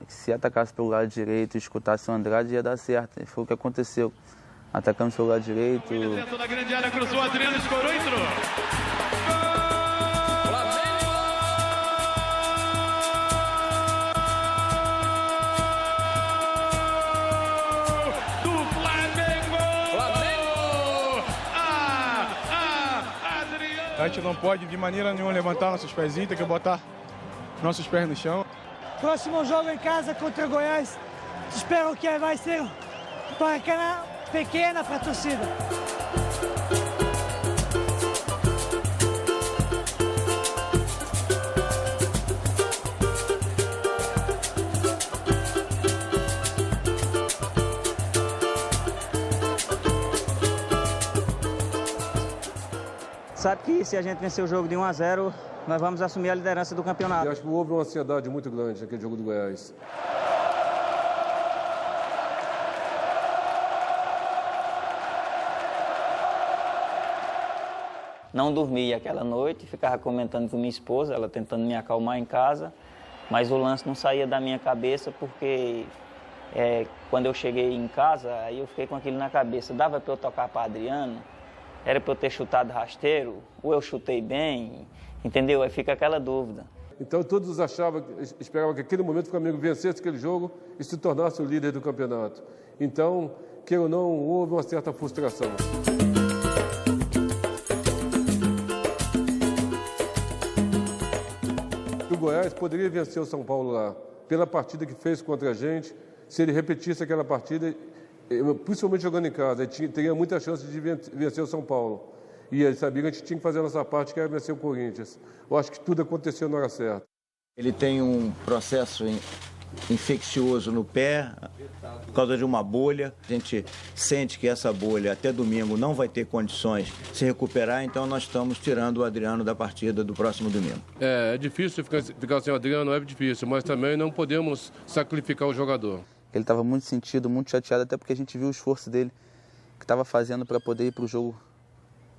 se atacasse pelo lado direito e escutasse o Andrade ia dar certo. E foi o que aconteceu. Atacamos pelo lado direito. Dentro da grande área, cruzou, Adriano escorou, entrou. A gente não pode de maneira nenhuma levantar nossos pezinhos, tem que botar nossos pés no chão. Próximo jogo em casa contra o Goiás, espero que vai ser bacana, pequena para a torcida. Sabe que se a gente vencer o jogo de 1-0, nós vamos assumir a liderança do campeonato. Eu acho que houve uma ansiedade muito grande naquele jogo do Goiás. Não dormia aquela noite, ficava comentando com minha esposa, ela tentando me acalmar em casa, mas o lance não saía da minha cabeça porque quando eu cheguei em casa, aí eu fiquei com aquilo na cabeça. Dava para eu tocar para Adriano? Era para eu ter chutado rasteiro? Ou eu chutei bem? Entendeu? Aí fica aquela dúvida. Então todos esperavam que aquele momento o Flamengo vencesse aquele jogo e se tornasse o líder do campeonato. Então, queira ou não, houve uma certa frustração. O Goiás poderia vencer o São Paulo lá, pela partida que fez contra a gente. Se ele repetisse aquela partida, principalmente jogando em casa, ele teria muita chance de vencer o São Paulo. E ele sabia que a gente tinha que fazer a nossa parte, que era vencer o Corinthians. Eu acho que tudo aconteceu na hora certa. Ele tem um processo infeccioso no pé, por causa de uma bolha. A gente sente que essa bolha até domingo não vai ter condições de se recuperar, então nós estamos tirando o Adriano da partida do próximo domingo. É difícil ficar sem o Adriano, é difícil, mas também não podemos sacrificar o jogador. Ele estava muito sentido, muito chateado, até porque a gente viu o esforço dele, que estava fazendo para poder ir para o jogo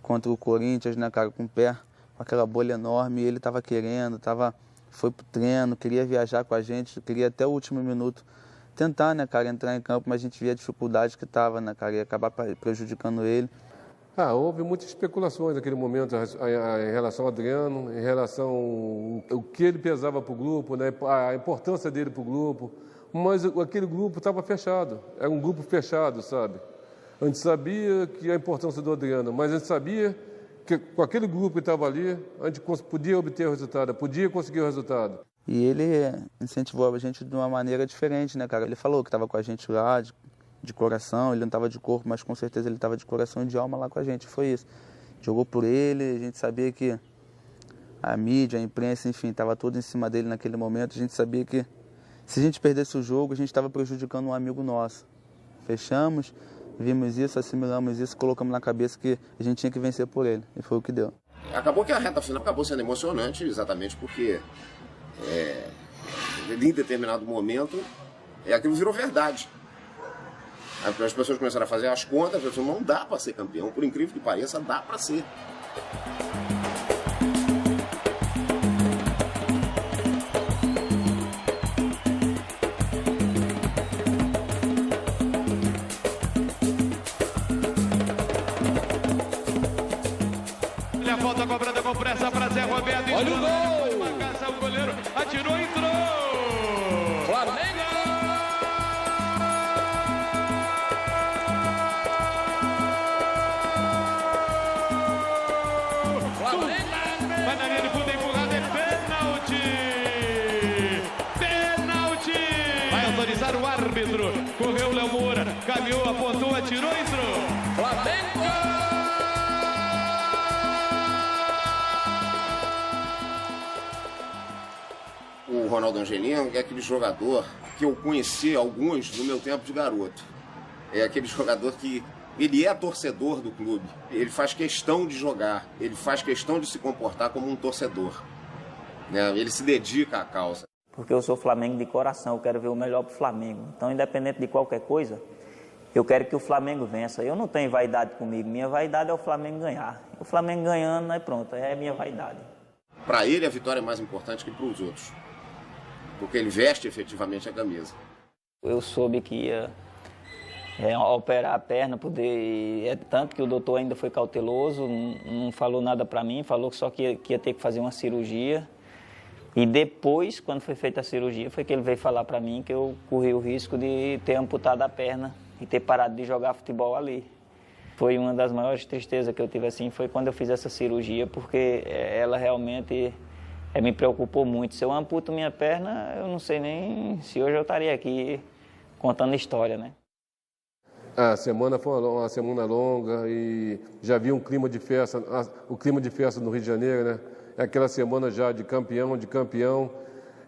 contra o Corinthians, né, cara, com o pé, com aquela bolha enorme, e ele estava querendo, foi pro treino, queria viajar com a gente, queria até o último minuto tentar, né, cara, entrar em campo, mas a gente via a dificuldade que estava, né, cara, e acabar prejudicando ele. Houve muitas especulações naquele momento em relação ao Adriano, em relação ao que ele pesava para o grupo, né, a importância dele para o grupo, mas aquele grupo estava fechado, era um grupo fechado, sabe? A gente sabia que a importância do Adriano, mas a gente sabia que com aquele grupo que estava ali, a gente podia obter o resultado, podia conseguir o resultado. E ele incentivou a gente de uma maneira diferente, né, cara? Ele falou que estava com a gente lá, de coração, ele não estava de corpo, mas com certeza ele estava de coração e de alma lá com a gente, foi isso. Jogou por ele, a gente sabia que a mídia, a imprensa, enfim, estava tudo em cima dele naquele momento, a gente sabia que se a gente perdesse o jogo, a gente estava prejudicando um amigo nosso. Fechamos, vimos isso, assimilamos isso, colocamos na cabeça que a gente tinha que vencer por ele, e foi o que deu. Acabou que a reta final acabou sendo emocionante, exatamente porque em determinado momento aquilo virou verdade. As pessoas começaram a fazer as contas, não dá para ser campeão, por incrível que pareça, dá para ser. Olha a falta cobrada com pressa para Zé Roberto. Olha o gol! Marcação, o goleiro atirou, entrou! Flamengo! Vai na linha de fundo, empurrada, é pênalti! Pênalti! Vai autorizar o árbitro. Correu o Léo Moura, caminhou, apontou, atirou, entrou! Flamengo! O Ronaldo Angelino é aquele jogador que eu conheci alguns no meu tempo de garoto. É aquele jogador que ele é torcedor do clube. Ele faz questão de jogar, ele faz questão de se comportar como um torcedor. Né? Ele se dedica à causa. Porque eu sou Flamengo de coração, eu quero ver o melhor para o Flamengo. Então, independente de qualquer coisa, eu quero que o Flamengo vença. Eu não tenho vaidade comigo, minha vaidade é o Flamengo ganhar. O Flamengo ganhando, aí pronto, é minha vaidade. Para ele, a vitória é mais importante que para os outros. Porque ele veste efetivamente a camisa. Eu soube que ia operar a perna, poder... tanto que o doutor ainda foi cauteloso, não falou nada para mim, falou só que ia ter que fazer uma cirurgia. E depois, quando foi feita a cirurgia, foi que ele veio falar para mim que eu corri o risco de ter amputado a perna e ter parado de jogar futebol ali. Foi uma das maiores tristezas que eu tive assim, foi quando eu fiz essa cirurgia, porque ela realmente me preocupou muito. Se eu amputo minha perna, eu não sei nem se hoje eu estaria aqui contando história, né? A semana foi uma semana longa e já vi um clima de festa, o clima de festa no Rio de Janeiro, né? É aquela semana já de campeão,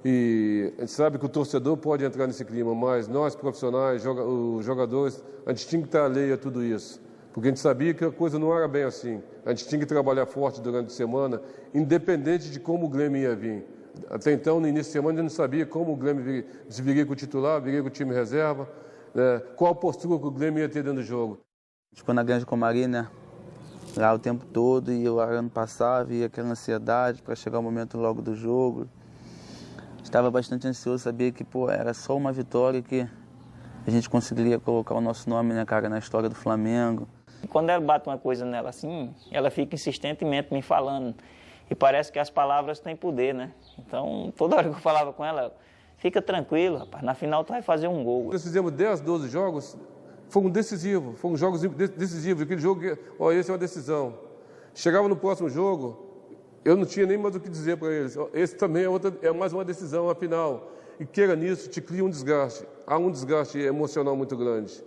e a gente sabe que o torcedor pode entrar nesse clima, mas nós profissionais, os jogadores, a gente tinha que estar alheio a tudo isso, porque a gente sabia que a coisa não era bem assim. A gente tinha que trabalhar forte durante a semana, independente de como o Grêmio ia vir. Até então, no início de semana, a gente não sabia como o Grêmio viria com o titular, viria com o time reserva, né? Qual a postura que o Grêmio ia ter dentro do jogo. Ficou na Grande Comari, né? Lá o tempo todo, e o ano passava, e aquela ansiedade para chegar o momento logo do jogo. Estava bastante ansioso, sabia que, era só uma vitória que a gente conseguiria colocar o nosso nome, né, cara, na história do Flamengo. Quando ela bate uma coisa nela assim, ela fica insistentemente me falando. E parece que as palavras têm poder, né? Então, toda hora que eu falava com ela, fica tranquilo, rapaz, na final tu vai fazer um gol. Nós fizemos 10, 12 jogos, foram decisivos, foram jogos decisivos. Aquele jogo, esse é uma decisão. Chegava no próximo jogo, eu não tinha nem mais o que dizer para eles. Esse também é mais uma decisão, afinal. E queira nisso, te cria um desgaste. Há um desgaste emocional muito grande.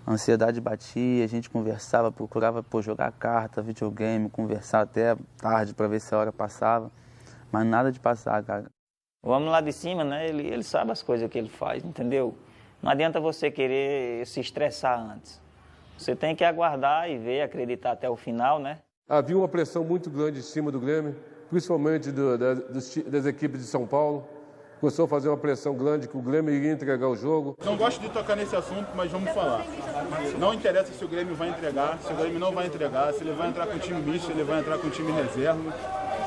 A ansiedade batia, a gente conversava, procurava jogar carta, videogame, conversar até tarde para ver se a hora passava. Mas nada de passar, cara. O homem lá de cima, né, ele sabe as coisas que ele faz, entendeu? Não adianta você querer se estressar antes. Você tem que aguardar e ver, acreditar até o final, né? Havia uma pressão muito grande em cima do Grêmio, principalmente das equipes de São Paulo. Começou a fazer uma pressão grande que o Grêmio iria entregar o jogo. Não gosto de tocar nesse assunto, mas vamos falar. Não interessa se o Grêmio vai entregar, se o Grêmio não vai entregar, se ele vai entrar com o time misto, se ele vai entrar com o time reserva.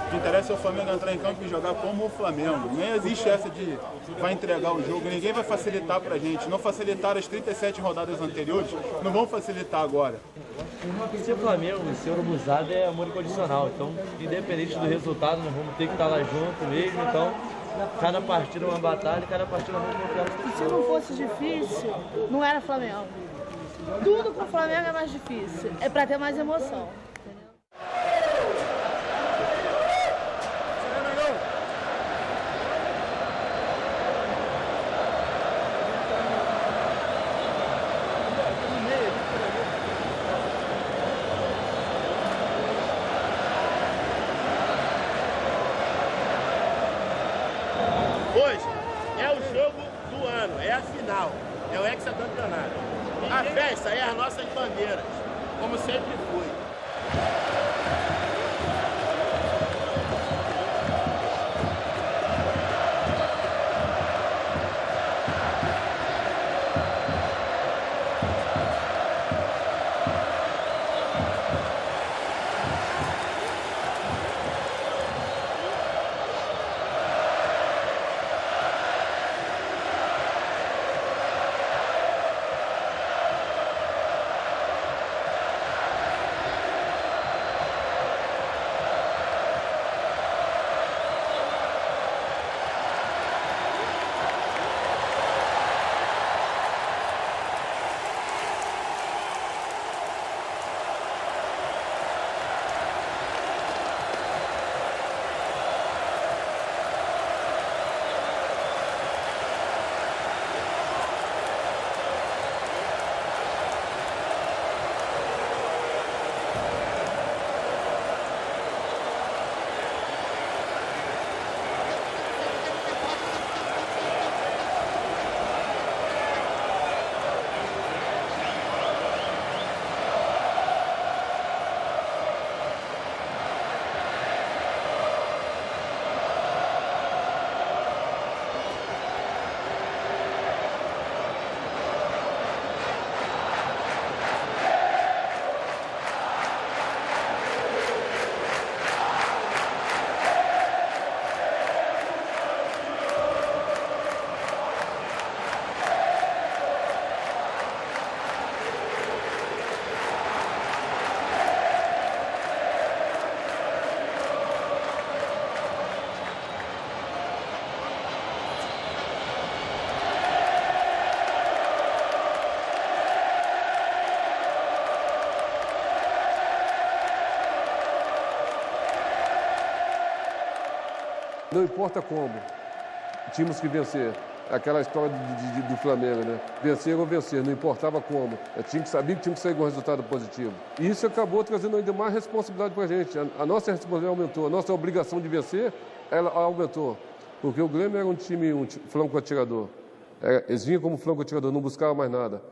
O que interessa é o Flamengo entrar em campo e jogar como o Flamengo. Nem existe essa de vai entregar o jogo, ninguém vai facilitar pra gente. Não facilitaram as 37 rodadas anteriores, não vão facilitar agora. Ser Flamengo, ser urubuzado é amor incondicional. Então, independente do resultado, nós vamos ter que estar lá junto mesmo. Então, cada partida é uma batalha, cada partida vamos confiar. Se não fosse difícil, não era Flamengo. Tudo com o Flamengo é mais difícil. É pra ter mais emoção. Hoje é o jogo do ano, é a final, é o hexacampeonato. A festa é as nossas bandeiras, como sempre foi. Não importa como, tínhamos que vencer. Aquela história do Flamengo, né? Vencer ou vencer, não importava como. Sabia que tinha que sair com um resultado positivo. E isso acabou trazendo ainda mais responsabilidade para a gente. A nossa responsabilidade aumentou, a nossa obrigação de vencer, ela aumentou. Porque o Grêmio era um flanco atirador. Eles vinham como flanco atirador, não buscavam mais nada.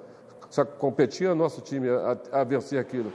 Só competia nosso time a vencer aquilo.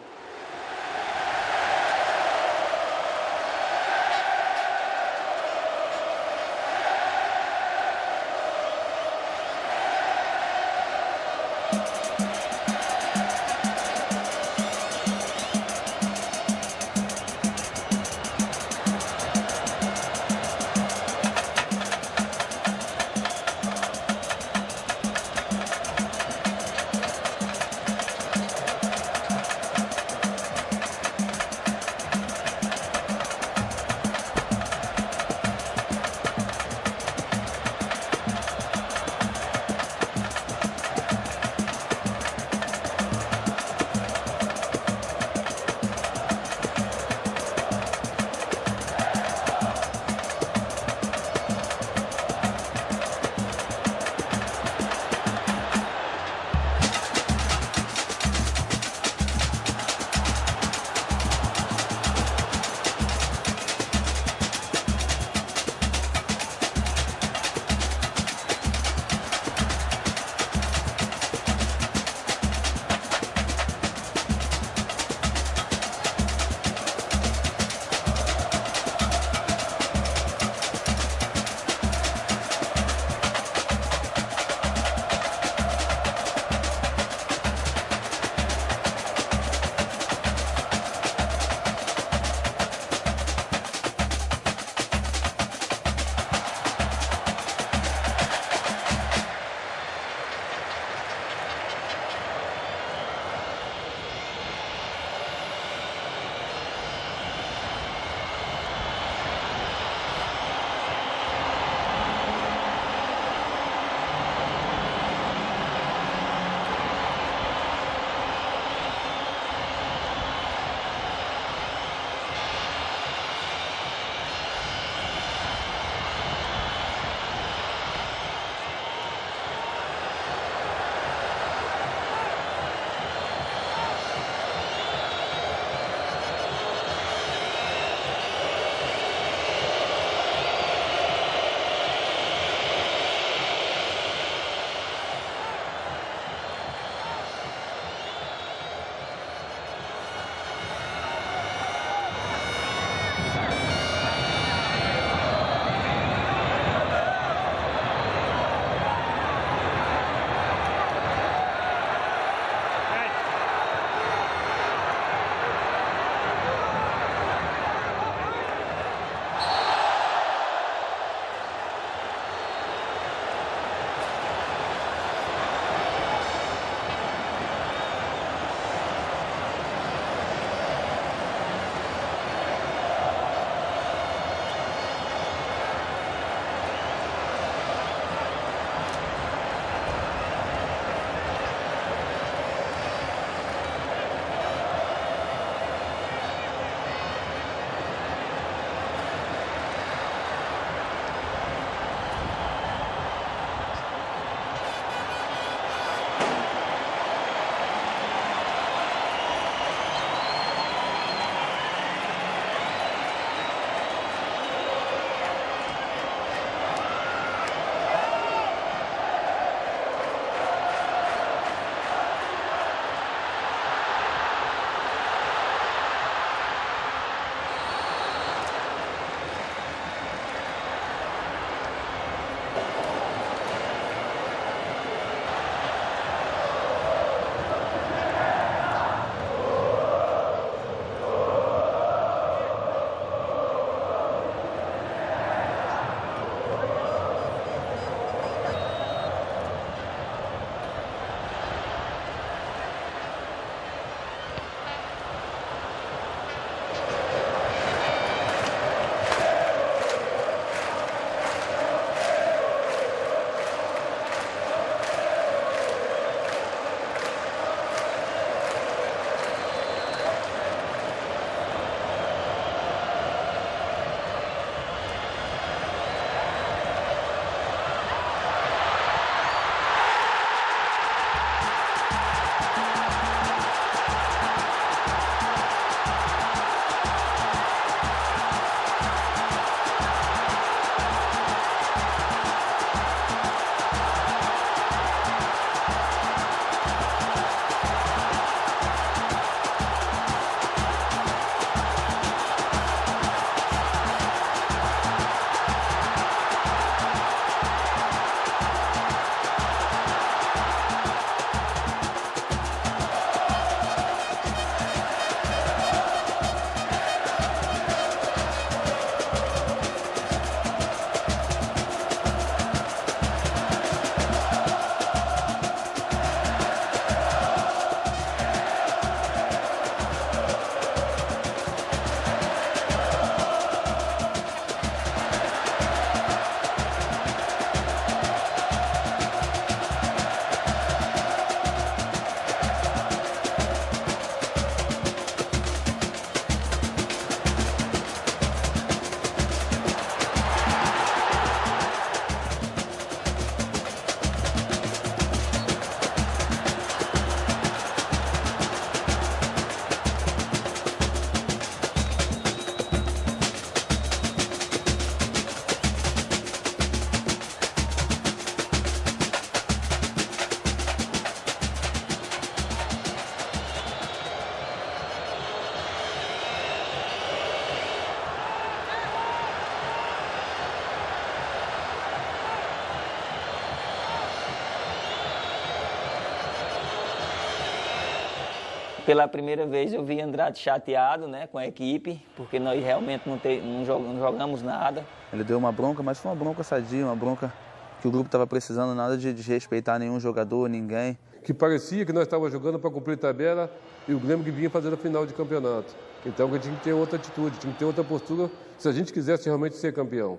Pela primeira vez eu vi Andrade chateado, né, com a equipe, porque nós realmente não jogamos nada. Ele deu uma bronca, mas foi uma bronca sadia, uma bronca que o grupo estava precisando, nada de desrespeitar nenhum jogador, ninguém. Que parecia que nós estávamos jogando para cumprir tabela e o Grêmio que vinha fazendo a final de campeonato. Então a gente tinha que ter outra atitude, tinha que ter outra postura se a gente quisesse realmente ser campeão.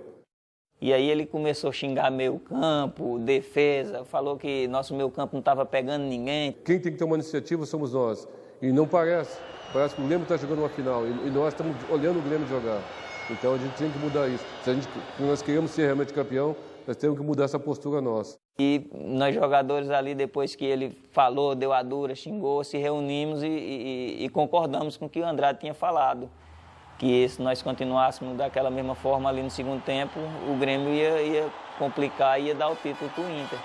E aí ele começou a xingar meio campo, defesa, falou que nosso meio campo não estava pegando ninguém. Quem tem que ter uma iniciativa somos nós. E não parece que o Grêmio está jogando uma final e nós estamos olhando o Grêmio jogar. Então a gente tem que mudar isso. Se nós queremos ser realmente campeão, nós temos que mudar essa postura nossa. E nós jogadores ali, depois que ele falou, deu a dura, xingou, se reunimos e concordamos com o que o Andrade tinha falado. Que se nós continuássemos daquela mesma forma ali no segundo tempo, o Grêmio ia complicar e ia dar o título para o Inter.